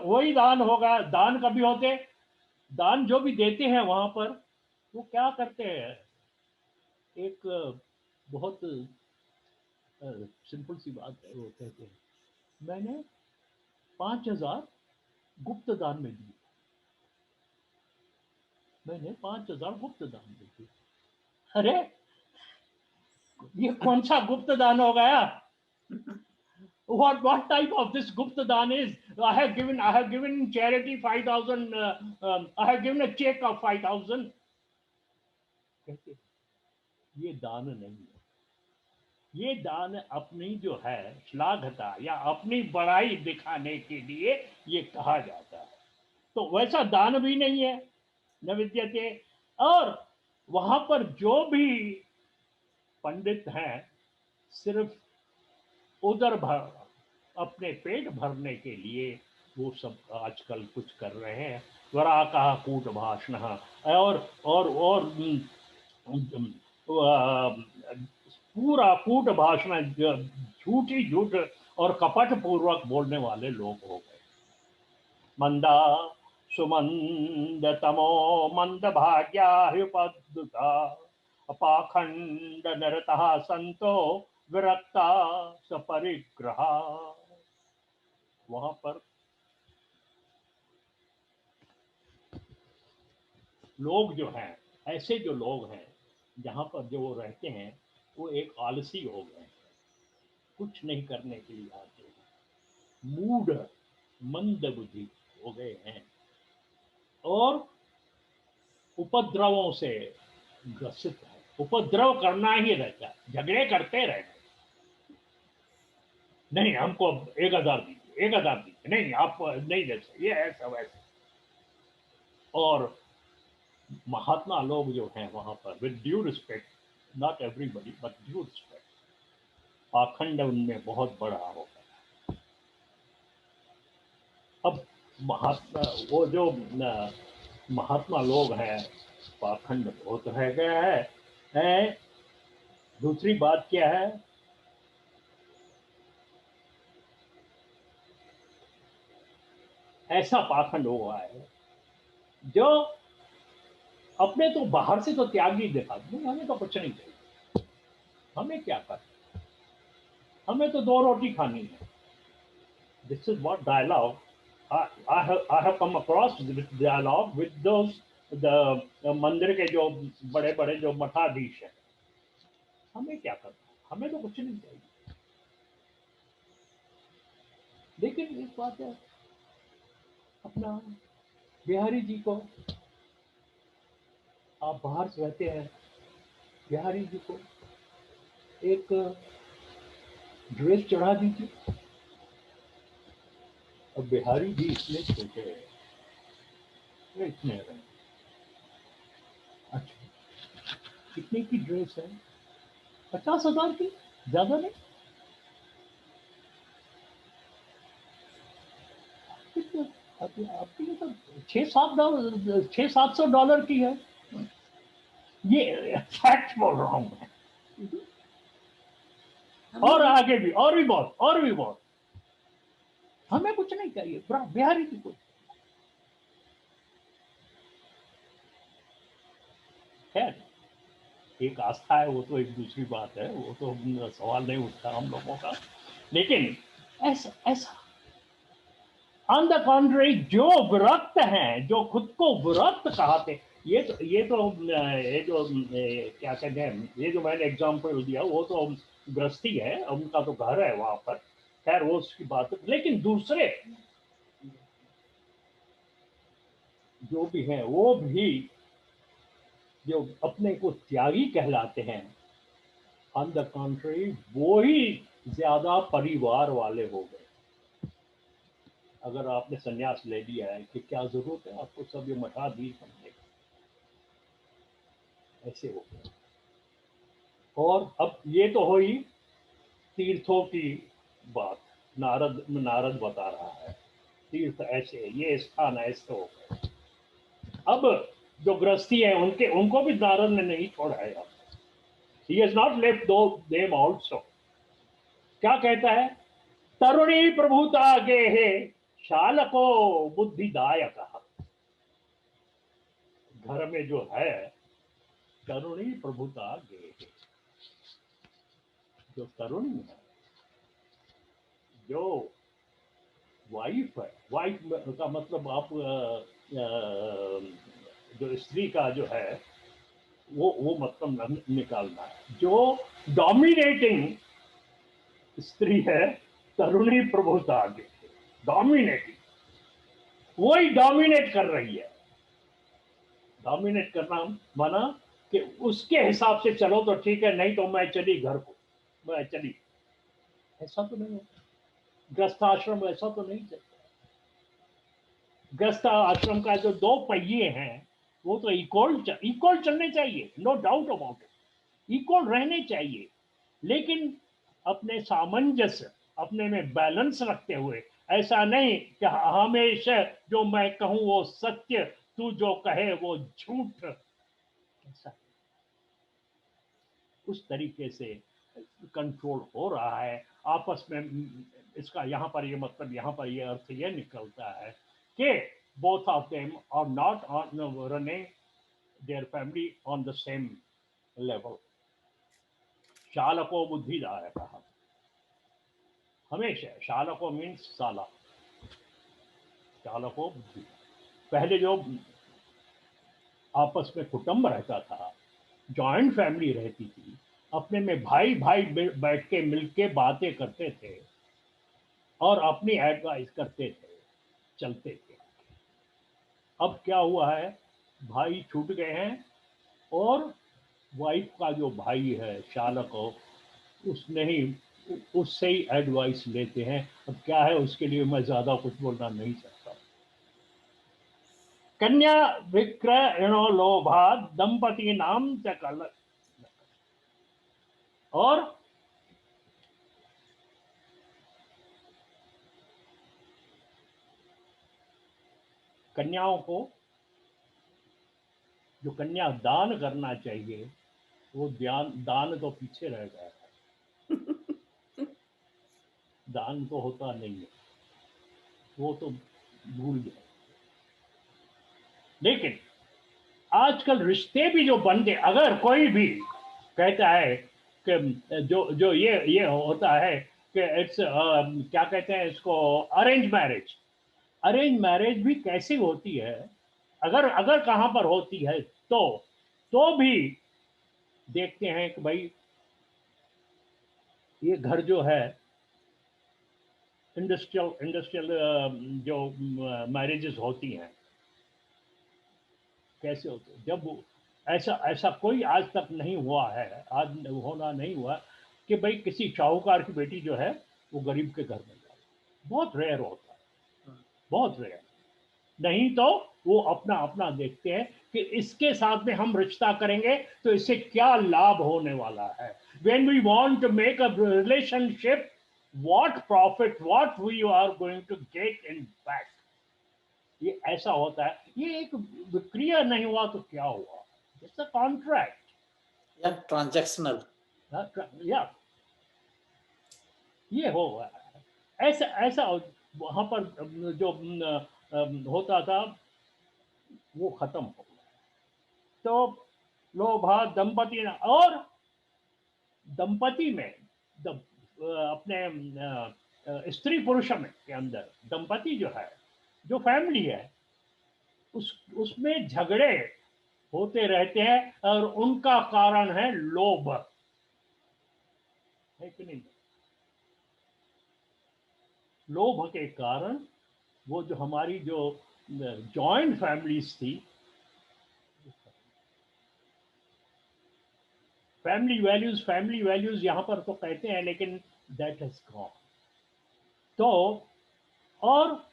वही दान होगा। दान कभी होते, दान जो भी देते हैं वहां पर, वो क्या करते हैं, एक बहुत सिंपल सी बात है। वो कहते हैं मैंने 5,000 गुप्त दान में दिए, मैंने 5,000 गुप्त दान में दिए। अरे ये कौन सा गुप्त दान हो गया? What type of this Gupta Dan is? I have given charity 5,000. I have given a check of 5,000. कहते ये दान नहीं है, ये दान अपनी जो है श्लाघता या अपनी बड़ाई दिखाने के लिए ये कहा जाता है। तो वैसा दान भी नहीं है, न विद्यते। और वहां पर जो भी पंडित हैं, सिर्फ उधर भर अपने पेट भरने के लिए वो सब आजकल कुछ कर रहे हैं। वरा कहा कूट भाषण, और पूरा कूट भाषण, झूठी झूठ और कपट पूर्वक बोलने वाले लोग हो गए। मंदा सुमंद तमो मंद भाग्या ह्युपद्रुता, अपाखंड नरता संतो विरक्ता सपरिग्रहा। वहां पर लोग जो हैं, ऐसे जो लोग हैं जहां पर जो वो रहते हैं, वो एक आलसी हो गए, कुछ नहीं करने के लिए आते हैं, मूड मंद बुद्धि हो गए हैं, और उपद्रवों से ग्रसित है। उपद्रव करना ही रहता है, झगड़े करते रहते। नहीं हमको 1,000 दीजिए, 1,000 दीजिए, नहीं आप नहीं दे सकते, ये ऐसा वैसा। और महात्मा लोग जो हैं वहां पर, with due respect, not everybody but due respect, पाखंड उनमें बहुत बड़ा हो गया। अब महात्मा, वो जो महात्मा लोग हैं, पाखंड बहुत रह गया है। दूसरी बात क्या है, ऐसा पाखंड हुआ है जो अपने तो बाहर से तो त्यागी दिखाते, हमें तो कुछ नहीं चाहिए, हमें क्या कर, हमें तो 2 रोटी खानी है। This is what dialogue I have come across with dialogue with those the मंदिर के जो बड़े बड़े जो मठाधीश हैं। हमें क्या करना, हमें तो कुछ नहीं चाहिए। लेकिन एक बात है, अपना बिहारी जी को, आप बाहर से रहते हैं, बिहारी जी को एक ड्रेस चढ़ा दीजिए। अब बिहारी जी इतने छोटे हैं, इतने रहे। अच्छा, कितने की ड्रेस है? 50,000 की, ज्यादा नहीं। आपकी मतलब 6-7 डॉलर, 600-700 डॉलर की है। ये फैक्ट बोल रहा हूं मैं। और आगे भी, और भी बहुत, और भी बहुत। हमें कुछ नहीं चाहिए, बिहारी की कुछ है। एक आस्था है, वो तो एक दूसरी बात है, वो तो सवाल नहीं उठता हम लोगों का। लेकिन ऐसा ऐसा ऑन द कॉन्ट्री, जो विरक्त हैं, जो खुद को विरक्त कहते, ये जो क्या कहते हैं, ये जो मैंने एग्जांपल दिया वो तो गृहस्थी है, उनका तो घर है वहां पर, खैर वो उसकी बात है। लेकिन दूसरे जो भी हैं, वो भी जो अपने को त्यागी कहलाते हैं, ऑन द कॉन्ट्री वो ही ज्यादा परिवार वाले हो गए। अगर आपने संन्यास ले लिया है कि क्या जरूरत है आपको, सब ये मठाधीश बनने की, ऐसे हो गए। और अब ये तो हुई तीर्थों की बात, नारद नारद बता रहा है तीर्थ ऐसे, ये स्थान ऐसे हो गए। अब जो गृहस्थी है, उनके उनको भी नारद ने नहीं छोड़ा है। ही हैज नॉट लेफ्ट दो देम आल्सो। क्या कहता है? तरुणी प्रभुता गे है, शालको बुद्धिदायक। घर में जो है तरुणी प्रभुता गे है, जो तरुणी है, जो वाइफ है, वाइफ का मतलब आप जो स्त्री का जो है वो मतलब निकालना है। जो डोमिनेटिंग स्त्री है, तरुणी प्रभुता आगे, डोमिनेटिंग, वही डोमिनेट कर रही है। डोमिनेट करना माना कि उसके हिसाब से चलो तो ठीक है, नहीं तो मैं चली घर को, मैं चली। ऐसा तो नहीं होता, गृहस्थ आश्रम ऐसा तो नहीं चलता। गृहस्थ आश्रम का जो दो पहिए हैं, वो तो इक्वल चलने चाहिए, no doubt about it, equal रहने चाहिए। लेकिन अपने सामंजस्य, अपने में बैलेंस रखते हुए, ऐसा नहीं कि हमेशा जो मैं कहूं वो सत्य, तू जो कहे वो झूठ, ऐसा उस तरीके से कंट्रोल हो रहा है आपस में। इसका यहाँ पर ये मतलब, यहाँ पर ये अर्थ ये निकलता है कि both of them are not on running their family on the same level। शालको बुद्धिदायक, हमेशा शालको मीन्स साला, शालको बुद्धि। पहले जो आपस में कुटुंब रहता था, जॉइंट फैमिली रहती थी, अपने में भाई भाई बैठ के मिलके बातें करते थे और अपनी एडवाइस करते थे, चलते थे। अब क्या हुआ है, भाई छूट गए हैं, और वाइफ का जो भाई है शालक हो, उसने ही उससे ही एडवाइस लेते हैं। अब क्या है, उसके लिए मैं ज्यादा कुछ बोलना नहीं चाहता। कन्या विक्रयणो लोभा दंपति नाम च कल, और कन्याओं को जो कन्या दान करना चाहिए, वो दान तो पीछे रह गया है। दान तो होता नहीं है, वो तो भूल गए। लेकिन आजकल रिश्ते भी जो बनते, अगर कोई भी कहता है कि जो जो ये होता है कि इट्स क्या कहते हैं इसको, अरेंज मैरिज। अरेंज मैरिज भी कैसी होती है, अगर अगर कहां पर होती है तो भी देखते हैं कि भाई ये घर जो है इंडस्ट्रियल जो मैरिजेस होती हैं, कैसे होते हैं, जब ऐसा ऐसा कोई आज तक नहीं हुआ है, आज होना नहीं हुआ कि भाई किसी शाहूकार की बेटी जो है वो गरीब के घर में जाए। बहुत रेयर होता है, बहुत रेयर। नहीं तो वो अपना अपना देखते हैं कि इसके साथ में हम रिश्ता करेंगे तो इससे क्या लाभ होने वाला है। When we want to make a relationship, what profit, what we are going to get in back, ये ऐसा होता है। ये एक विक्रिया नहीं हुआ तो क्या हुआ, इट्स अ कॉन्ट्रैक्ट या ट्रांजैक्शनल, या ये होगा। ऐसा ऐसा वहां पर जो होता था वो खत्म हो गया। तो लोभा दंपति और दंपति में अपने स्त्री पुरुष में के अंदर दंपति जो है, जो फैमिली है, उसमें झगड़े होते रहते हैं और उनका कारण है लोभ, है कि नहीं? लोभ के कारण वो जो हमारी जो जॉइंट फैमिलीज थी, फैमिली वैल्यूज यहां पर तो कहते हैं, लेकिन दैट हैज गॉन। तो और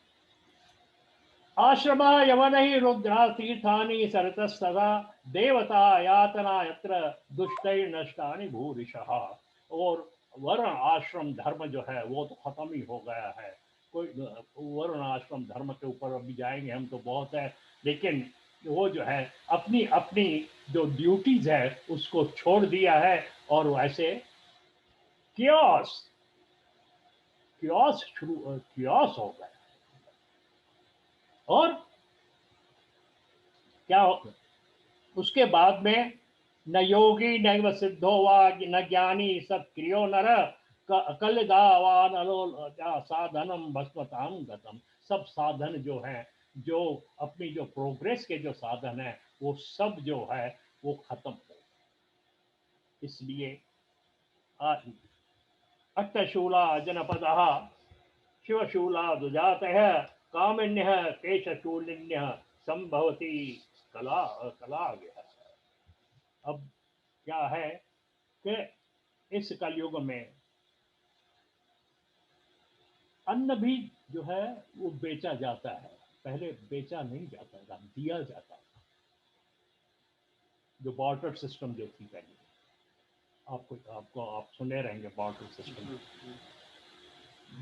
आश्रमा यवन ही रुद्रा तीर्थानि सरतस्तदा देवता यातना यत्र दुष्टै नष्टानि भूरिशः। और वर्ण आश्रम धर्म जो है वो तो खत्म ही हो गया है। कोई वर्ण आश्रम धर्म के ऊपर अभी जाएंगे हम तो बहुत है, लेकिन वो जो है अपनी अपनी जो ड्यूटीज है उसको छोड़ दिया है और वैसे क्योस क्योस हो गया। और क्या उसके बाद में न योगी न सिद्धो वा न ज्ञानी सत्क्रियो नर कलदावान साधनम भस्मताम गतम। सब साधन जो है, जो अपनी जो प्रोग्रेस के जो साधन है वो सब जो है वो खत्म हो। इसलिए अट्टशूला जनपद शिवशूला दुजात है कामिन्य केशशूलिन्य संभवती कला कला गया। अब क्या है कि इस कलयुग में अन्न भी जो है वो बेचा जाता है। पहले बेचा नहीं जाता था, दिया जाता था। जो बार्टर सिस्टम जो थी पहले, आपको आपको आप सुने रहेंगे बार्टर सिस्टम,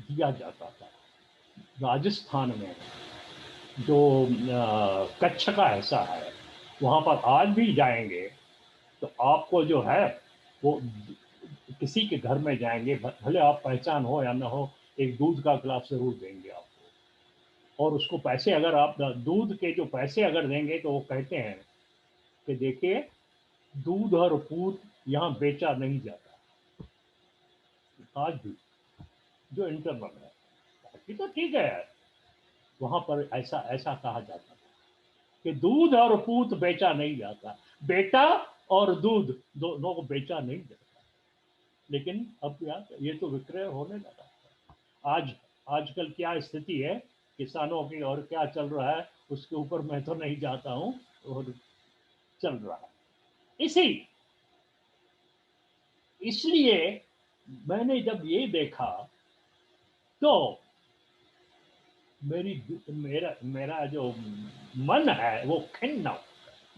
दिया जाता था। राजस्थान में जो कच्छ का ऐसा है, वहां पर आज भी जाएंगे तो आपको जो है वो किसी के घर में जाएंगे, भले आप पहचान हो या ना हो, एक दूध का गिलास जरूर देंगे आपको। और उसको पैसे अगर आप दूध के जो पैसे अगर देंगे तो वो कहते हैं कि देखिए दूध और पूत यहाँ बेचा नहीं जाता। आज भी जो इंटरनल है बाकी तो ठीक है, वहां पर ऐसा ऐसा कहा जाता था कि दूध और पूत बेचा नहीं जाता, बेटा और दूध दोनों को बेचा नहीं जाता। लेकिन अब यार ये तो विक्रय होने लगा। आज आजकल क्या स्थिति है किसानों की और क्या चल रहा है उसके ऊपर मैं तो नहीं जाता हूं, और चल रहा है इसी। इसलिए मैंने जब ये देखा तो मेरा मेरा जो मन है वो खिन्न हो।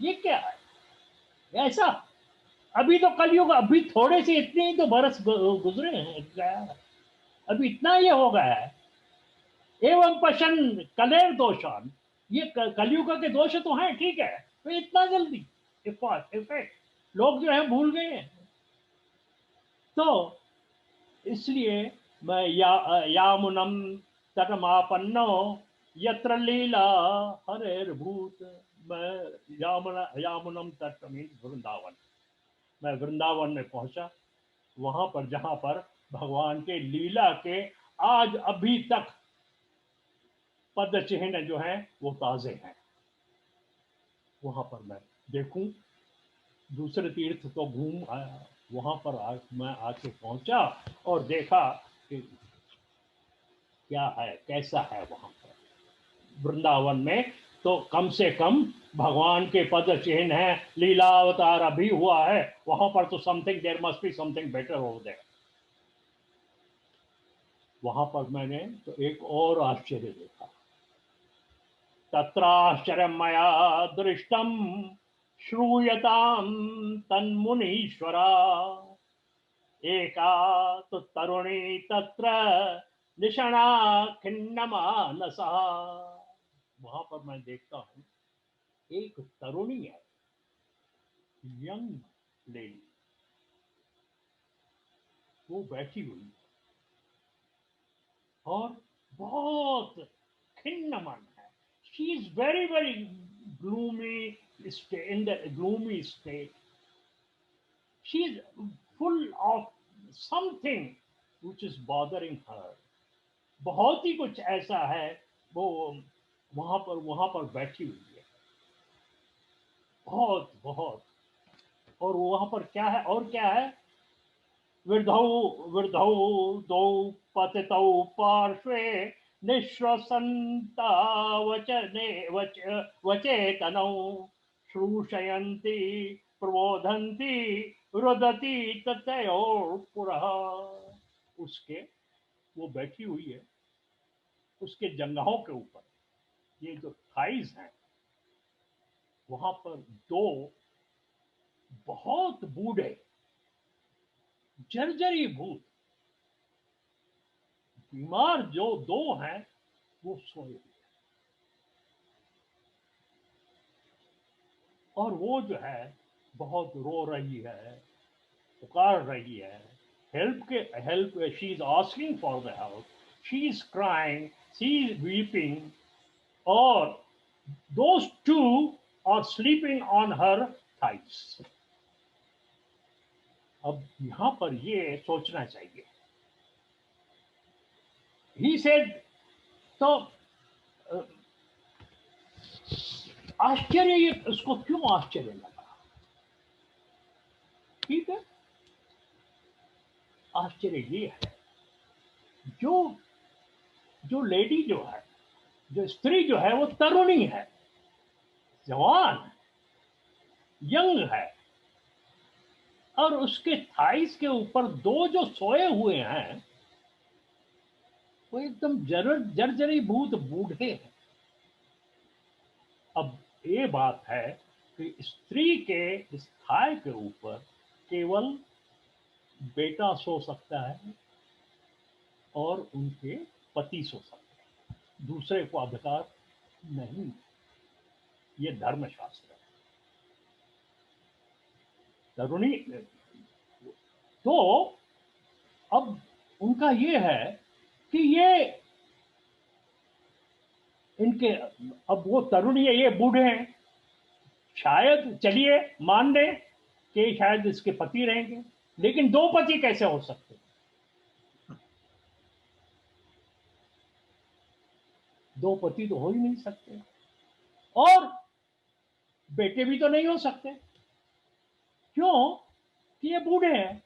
ये क्या है ऐसा? अभी तो कलयुग, अभी थोड़े से इतने ही तो बरस गुजरे हैं, गया अभी इतना ये हो गया है। एवं पशन कलेर दोषान, ये कलयुग के दोष तो हैं, ठीक है, तो इतना जल्दी इफेक्ट लोग जो है भूल गए हैं। तो इसलिए मैं यामुनम तटमापन्नो यत्र लीला हरेर्भूत। मैं यामुनम तट मीन वृंदावन, मैं वृंदावन में पहुंचा, वहां पर जहां पर भगवान के लीला के आज अभी तक पद चिन्ह जो हैं वो ताजे हैं। वहां पर मैं देखूं, दूसरे तीर्थ तो घूम आया, वहां पर मैं आके पहुंचा और देखा कि क्या है, कैसा है वहां पर वृंदावन में। तो कम से कम भगवान के पद चिन्ह है, लीला अवतार अभी हुआ है वहां पर, तो something there must be something better over there. वहां पर मैंने तो एक और आश्चर्य देखा, तत्राश्चर्यं मया दृष्टम श्रूयताम तन्मुनीश्वरा, एका तो तरुणी तत्र निषणा खिन्नमानसा। वहां पर मैं देखता हूं एक तरुणी है, यंग लेडी, वो बैठी हुई है और बहुत खिन्न मन है। She is very very gloomy, in the gloomy state. She is full of something which is bothering her. बहुत ही कुछ ऐसा है, वो वहां पर बैठी हुई है, बहुत बहुत। और वहां पर क्या है, और क्या है, वृद्धौ वृद्धौ दौ पतितौ पार्श्वे निःश्वसन्ता वचने वचेतनौ श्रूषयन्ति प्रबोधन्ति रुदति ततयोः पुरः। उसके, वो बैठी हुई है, उसके जंघों के ऊपर ये जो थाइज हैं, वहां पर दो बहुत बूढ़े जर्जरी भूत बीमार जो दो हैं वो सोए हुए, और वो जो है बहुत रो रही है, पुकार रही है, help, she is asking for the help, she is crying, she is weeping, और those two are sleeping on her thighs. अब यहां पर ये सोचना चाहिए, ही सेड, तो आश्चर्य, उसको क्यों आश्चर्य लगा, ठीक है। आश्चर्य ये है, जो जो लेडी जो है, जो स्त्री जो है, वो तरुणी है, जवान, यंग है, और उसके थाइस के ऊपर दो जो सोए हुए हैं वो एकदम जर्जरी भूत बूढ़े हैं। अब ये बात है कि स्त्री के इस थाई के ऊपर केवल बेटा सो सकता है और उनके पति सो सकते हैं, दूसरे को अधिकार नहीं। ये धर्मशास्त्र है। तरुणी, तो अब उनका ये है कि ये इनके, अब वो तरुणी है, ये बूढ़े हैं, शायद चलिए मान लें कि शायद इसके पति रहेंगे, लेकिन दो पति कैसे हो सकते, दो पति तो हो ही नहीं सकते, और बेटे भी तो नहीं हो सकते, क्यों कि ये बूढ़े हैं।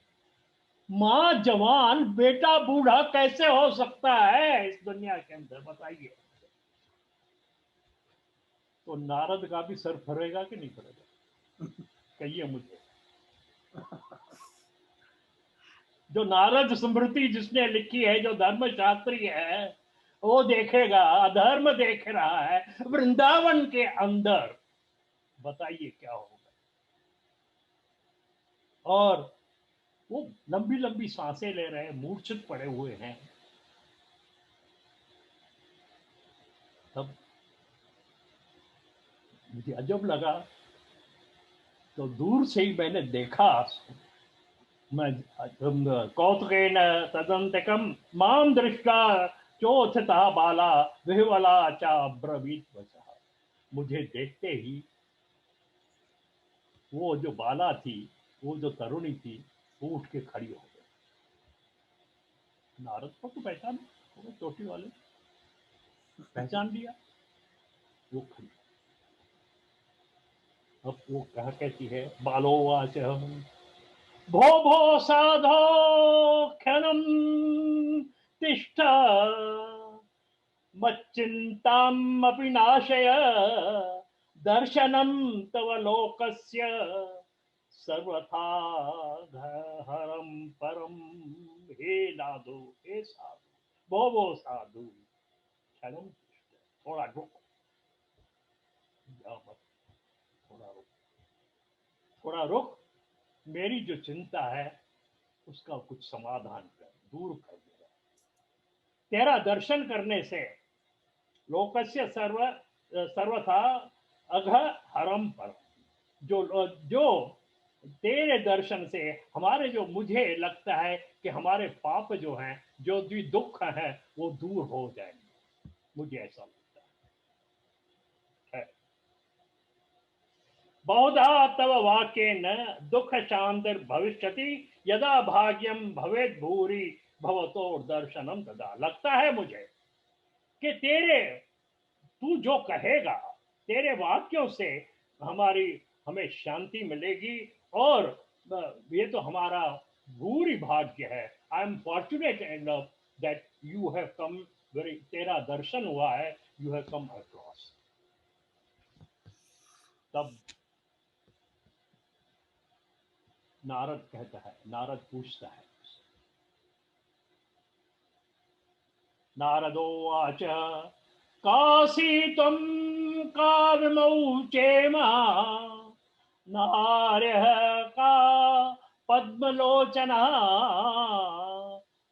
मां जवान, बेटा बूढ़ा कैसे हो सकता है इस दुनिया के अंदर, बताइए। तो नारद का भी सर फरेगा कि नहीं फरेगा, कहिए मुझे। जो नारद स्मृति जिसने लिखी है, जो धर्मशास्त्री है, वो देखेगा अधर्म देख रहा है वृंदावन के अंदर, बताइए क्या होगा। और वो लंबी लंबी सांसें ले रहे हैं, मूर्छित पड़े हुए हैं। तब मुझे अजब लगा, तो दूर से ही मैंने देखा, मैं कौतुकेन तदंतकम माम दृष्टा चोथता बाला विह्वला चा ब्रवीत वचः। मुझे देखते ही वो जो बाला थी, वो जो तरुणी थी, वो उठ के खड़ी हो गई। नारद को तो पहचान, वो चोटी वाले पहचान लिया, वो खड़ी। अब वो कहा कहती है, बालो वाच भो भो साधो क्षणम तिष्ठ मच्चिन्तामपि नाशय दर्शनं तव लोकस्य सर्वथा हरम परम। हे नादो, हे साधु, वो साधु क्षणम, थोड़ा रुक, मत, थोड़ा रुक, थोड़ा रुक, मेरी जो चिंता है उसका कुछ समाधान कर, दूर कर दे। तेरा दर्शन करने से लोकस्य सर्वथा अघ हरम परम, जो तेरे दर्शन से हमारे, जो मुझे लगता है कि हमारे पाप जो हैं, जो भी दुख हैं, वो दूर हो जाएंगे, मुझे ऐसा लगता है। बहुधा तव वाक्येन दुख शांतिर भविष्यति यदा भाग्यम भवेद भूरि भवतो दर्शनम तदा। लगता है मुझे कि तू जो कहेगा, तेरे वाक्यों से हमें शांति मिलेगी, और ये तो हमारा भूरी भाग्य है। I am fortunate enough that you have come, तेरा दर्शन हुआ है, यू हैव कम अक्रॉस। तब नारद कहता है, नारद पूछता है, नारदोवाच काशी त्वं काव्यमौ चेमा नार्यः का पद्मलोचना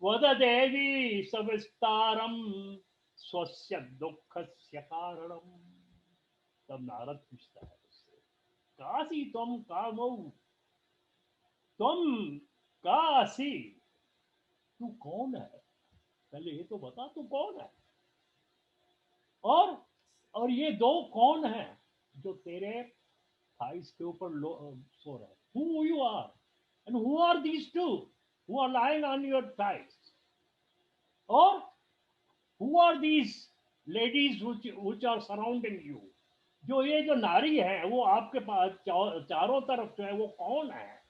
वद देवी सविस्तारम स्वस्य दुःखस्य कारणम। तब नारद पूछता है उससे, काशी त्वं कामौ, तुम काशी, तू कौन है? पहले ये तो बता तू कौन है, और ये दो कौन है जो तेरे थाइस के ऊपर सो रहे? Who you are and who are these two who are lying on your thighs? Or who are these ladies which are surrounding you? जो ये जो नारी है वो आपके पास चारों तरफ जो है, वो कौन है?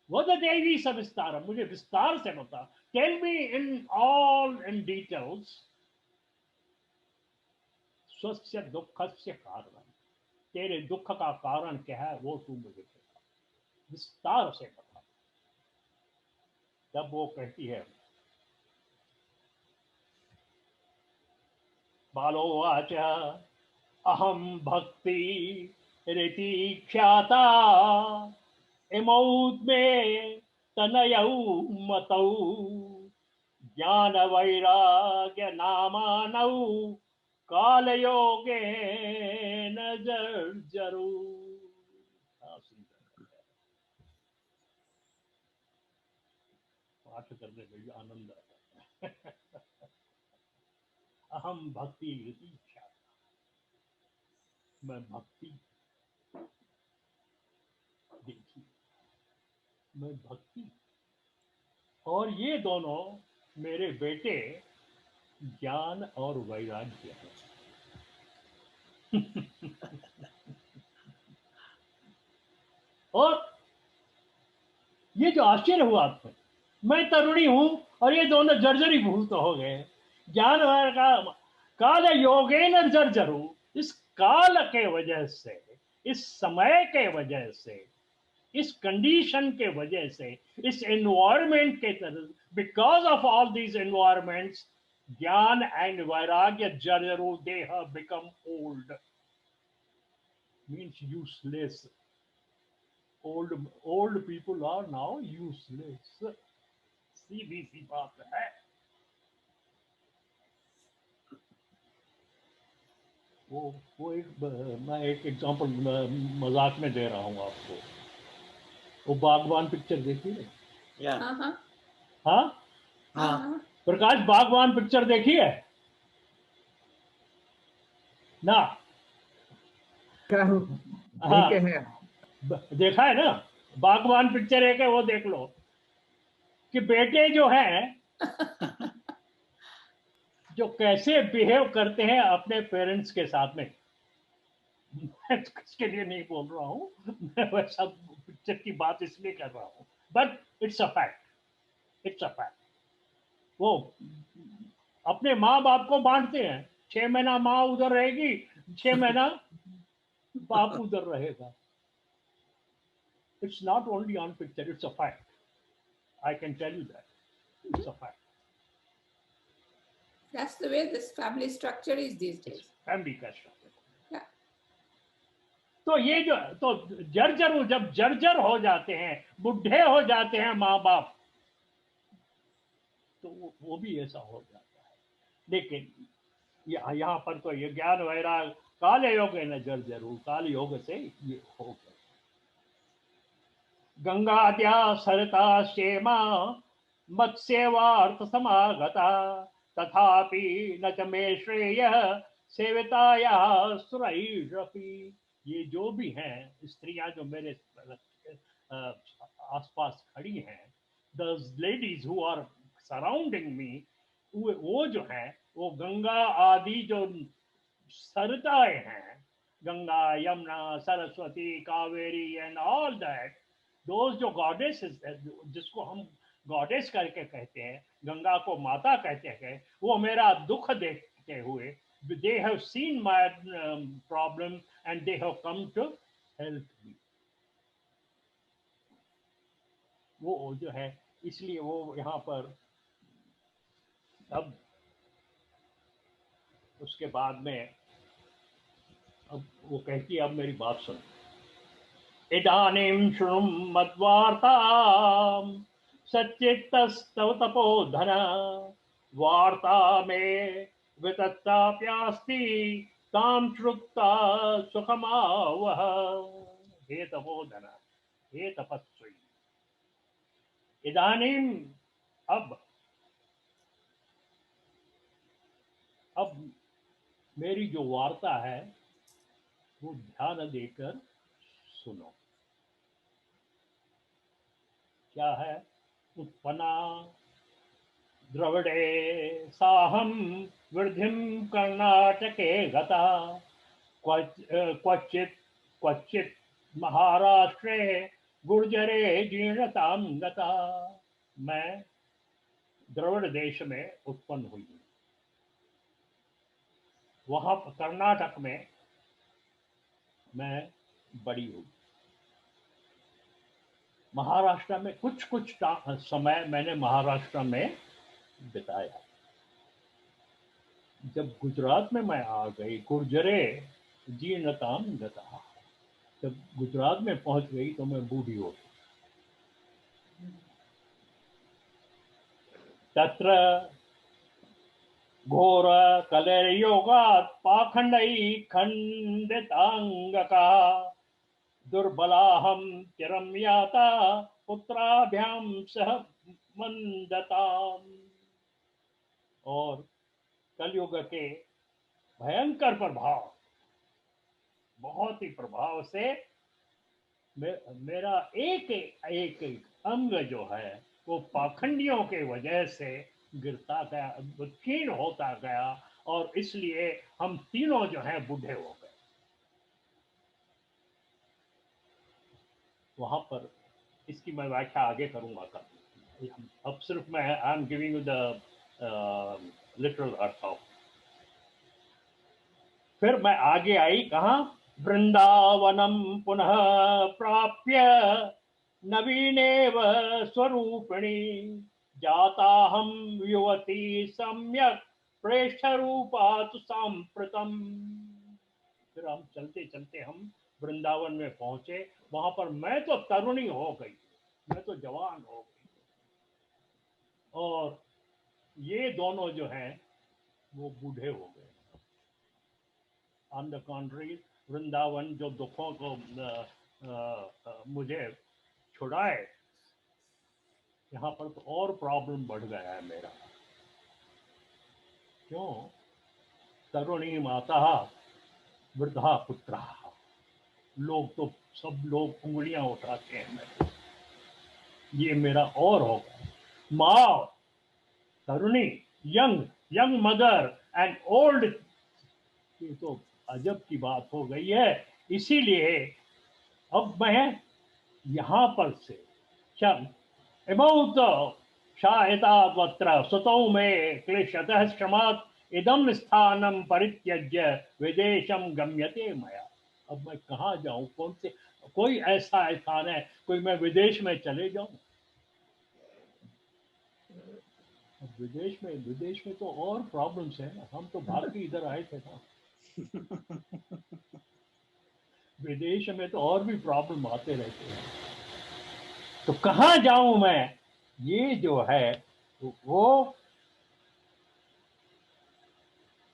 वद देवी सविस्तार, मुझे विस्तार से बता, tell me in all in details स्वस्य दुःखस्य कारण, तेरे दुख का कारण क्या है वो तू मुझे बता, विस्तार से बता। तब वो कहती है, बालोवाच अहम भक्ति रीति ख्याता इमौ मे तनयौ मतौ ज्ञान वैराग्य नामानौ कालयोगेन जर्जरौ। पाठ करने में आनंद आता है। अहम भक्ति रीति ख्याता, मैं भक्ति देखी, मैं भक्ति, और ये दोनों मेरे बेटे ज्ञान और वैराग्य है। और ये जो आश्चर्य हुआ था, मैं तरुणी हूं और ये दोनों जर्जरीभूत हो गए। ज्ञान का काल योगेन जर्जरू, इस काल के वजह से, इस समय के वजह से, इस कंडीशन के वजह से, इस एनवायरमेंट के तरह, because of all these environments, ज्ञान एंड वैराग्य जर्जरू, they have become old, means useless. old people are now useless। सीधी सी बात है। वो मैं एक एग्जांपल मजाक में दे रहा हूँ आपको। वो बागवान पिक्चर देखी है? हाँ, प्रकाश बागवान पिक्चर देखी है ना? हाँ, देखा है ना? बागवान पिक्चर एक है, वो देख लो कि बेटे जो हैं जो कैसे बिहेव करते हैं अपने पेरेंट्स के साथ में। मैं तो किसके लिए नहीं बोल रहा हूँ, मैं वैसा पिक्चर की बात इसलिए कर रहा हूँ, but it's a fact, it's a fact. वो अपने माँ बाप को बांटते हैं, 6 महीना माँ उधर रहेगी, 6 महीना बाप उधर रहेगा. It's not only on picture, it's a fact. I can tell you that. It's a fact. That's the way this family structure is these days. Family का structure. Yeah. तो ये जो तो जब जर्जर हो जाते हैं, बुढ़े हो जाते हैं माँ बाप, तो वो भी ऐसा हो जाता है. लेकिन यहाँ पर तो ये ज्ञान वैराग काल योग न जर्जर हो, काल योग से ये हो गया. गंगाद्या सरता क्षेमा मत्स्यवार्थ समागता तथापि न च मे श्रेय सेविताया सुरैरपि. ये जो भी हैं स्त्रियां जो मेरे आसपास खड़ी हैं, those ladies who are surrounding me, वो जो हैं वो गंगा आदि जो सरताएं हैं, Ganga Yamuna Saraswati Kaveri and all that, those जो गॉडेसेस जिसको हम गॉडेस करके कहते हैं, गंगा को माता कहते हैं, वो मेरा दुख देखते हुए they have seen my problem and they have come to help me. वो जो है इसलिए वो यहाँ पर अब उसके बाद में अब वो कहती है, अब मेरी बात सुन. इदानीं शृणु मद्वार्तां सच्चित्तस्तव तपोधन वार्ता मे वितत्ताप्यास्ति तां श्रुत्वा सुखमावह. हे तपोधन, हे तपस्वी, इदानीं अब मेरी जो वार्ता है वो ध्यान देकर सुनो. क्या है? उत्पन्ना द्रविड़े साहम वृद्धिं कर्नाटके गता क्वचित् महाराष्ट्रे गुर्जरे जीर्णतां गता. मैं द्रविड़ देश में उत्पन्न हुई, वहां कर्नाटक में मैं बड़ी हुई. महाराष्ट्र में कुछ समय मैंने महाराष्ट्र में बिताया. जब गुजरात में मैं आ गई, गुर्जरे जीर्णतां गता, जब गुजरात में पहुंच गई तो मैं बूढ़ी हो गई. तत्र घोर कलेर्योगात् पाखंडै खंडितांगका दुर्बलाहम चिरं याता पुत्राभ्याम सह मंदताम. और कलयुग के भयंकर प्रभाव, बहुत ही प्रभाव से मेरा एक एक अंग जो है वो पाखंडियों के वजह से गिरता गया, क्षीण होता गया, और इसलिए हम तीनों जो हैं बूढ़े हो गए. वहां पर इसकी मैं व्याख्या आगे करूंगा कल. अब सिर्फ मैं I am giving you the literal earth of. फिर मैं आगे आई, कहा? वृंदावनम पुनः प्राप्य नवीनेव स्वरूपिणी जाताहम युवती सम्यक प्रेष्ठ रूपा तु सांप्रतम. फिर हम चलते चलते हम वृंदावन में पहुंचे. वहां पर मैं तो तरुणी हो गई, मैं तो जवान हो गई, और ये दोनों जो हैं वो बूढ़े हो गए. ऑन द कॉन्ट्री, वृंदावन जो दुखों को मुझे छुड़ाए, यहाँ पर तो और प्रॉब्लम बढ़ गया है मेरा. क्यों? तरुणी माता वृद्धा पुत्रा, लोग तो सब लोग उंगलियां उठाते हैं मेरे. ये मेरा और होगा. माँ तरुणी, यंग मदर एंड ओल्ड, ये तो अजब की बात हो गई है. इसीलिए अब मैं यहाँ पर से about शायता पत्र सुतौ में क्लेशतः श्रमात् इदम स्थानम परित्यज्य विदेशम गम्यते मया। अब मैं कहाँ जाऊं, कौन से, कोई ऐसा स्थान है कोई मैं विदेश में चले जाऊं? विदेश में तो और प्रॉब्लम्स है ना, हम तो भाग के इधर आए थे ना। विदेश में तो और भी प्रॉब्लम आते रहते हैं, तो कहाँ जाऊं मैं, ये जो है वो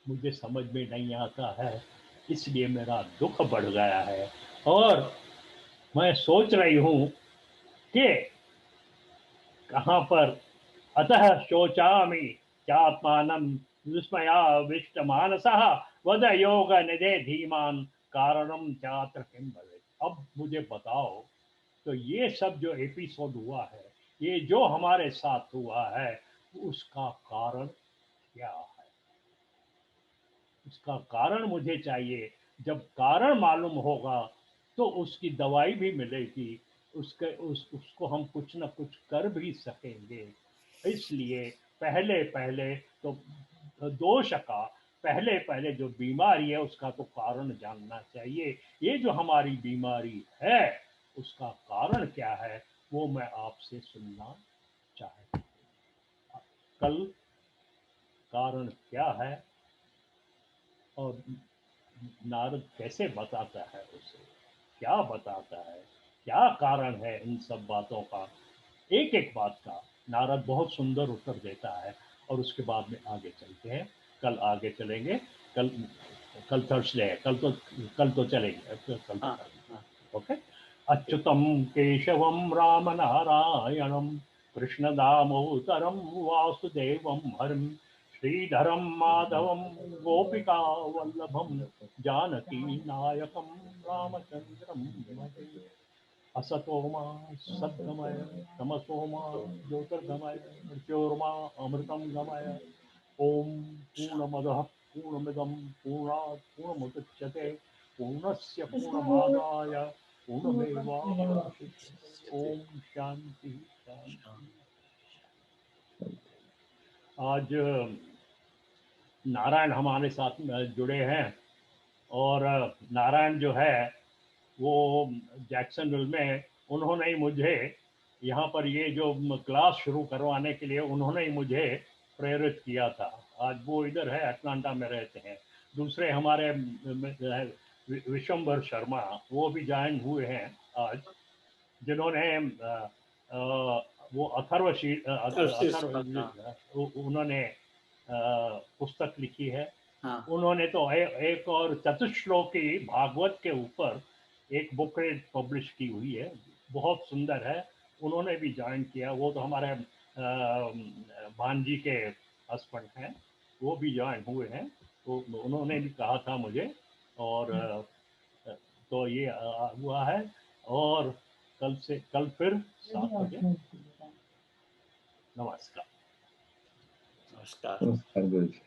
मुझे समझ में नहीं आता है, इसलिए मेरा दुख बढ़ गया है। और मैं सोच रही हूं कि कहां पर, अतः शोचामि चात्मानं विस्मयाविष्टमानसः वद योग निधे धीमान कारणम चात्र किम भवेत्। अब मुझे बताओ, तो ये सब जो एपिसोड हुआ है, ये जो हमारे साथ हुआ है, उसका कारण क्या है? उसका कारण मुझे चाहिए। जब कारण मालूम होगा तो उसकी दवाई भी मिलेगी, उसको हम कुछ ना कुछ कर भी सकेंगे। इसलिए पहले पहले तो दोष का, पहले पहले जो बीमारी है उसका तो कारण जानना चाहिए। ये जो हमारी बीमारी है उसका कारण क्या है, वो मैं आपसे सुनना चाहता हूँ। कल कारण क्या है और नारद कैसे बताता है उसे, क्या बताता है, क्या कारण है इन सब बातों का, एक एक बात का नारद बहुत सुंदर उत्तर देता है। और उसके बाद में आगे चलते हैं, कल आगे चलेंगे। कल कल थर्सडे है, कल तो चलेंगे, कल ओके। अच्युतम केशवम राम नारायणम कृष्ण दामोदरम वासुदेवम हरिम श्रीधरम माधवम गोपिका वल्लभम जानकी नायकम रामचंद्रम भजे। असतो मा सद्गमय तमसो मा ज्योतिर्गमय मृत्योर्मा अमृतं गमय। ओम पूर्णमदः पूर्णमिदं पूर्णात् पूर्णमुदच्यते पूर्णस्य पूर्णमादाय पूर्णमेवावशिष्यते। ओम शांति शांति। आज नारायण हमारे साथ जुड़े हैं, और नारायण जो है वो जैक्सनविल में, उन्होंने ही मुझे यहाँ पर ये जो क्लास शुरू करवाने के लिए उन्होंने ही मुझे प्रेरित किया था। आज वो इधर है, अटलांटा में रहते हैं। दूसरे हमारे विशंबर शर्मा, वो भी ज्वाइन हुए हैं आज, जिन्होंने वो उन्होंने पुस्तक लिखी है। हाँ। उन्होंने तो एक और चतुश्लोकी भागवत के ऊपर एक बुक पब्लिश की हुई है, बहुत सुंदर है। उन्होंने भी ज्वाइन किया, वो तो हमारे भांजी के हस्बैंड हैं, वो भी ज्वाइन हुए हैं। तो उन्होंने भी कहा था मुझे, और तो ये हुआ है। और कल फिर 7 बजे। नमस्कार। नमस्कार। नमस्कार गुरु जी।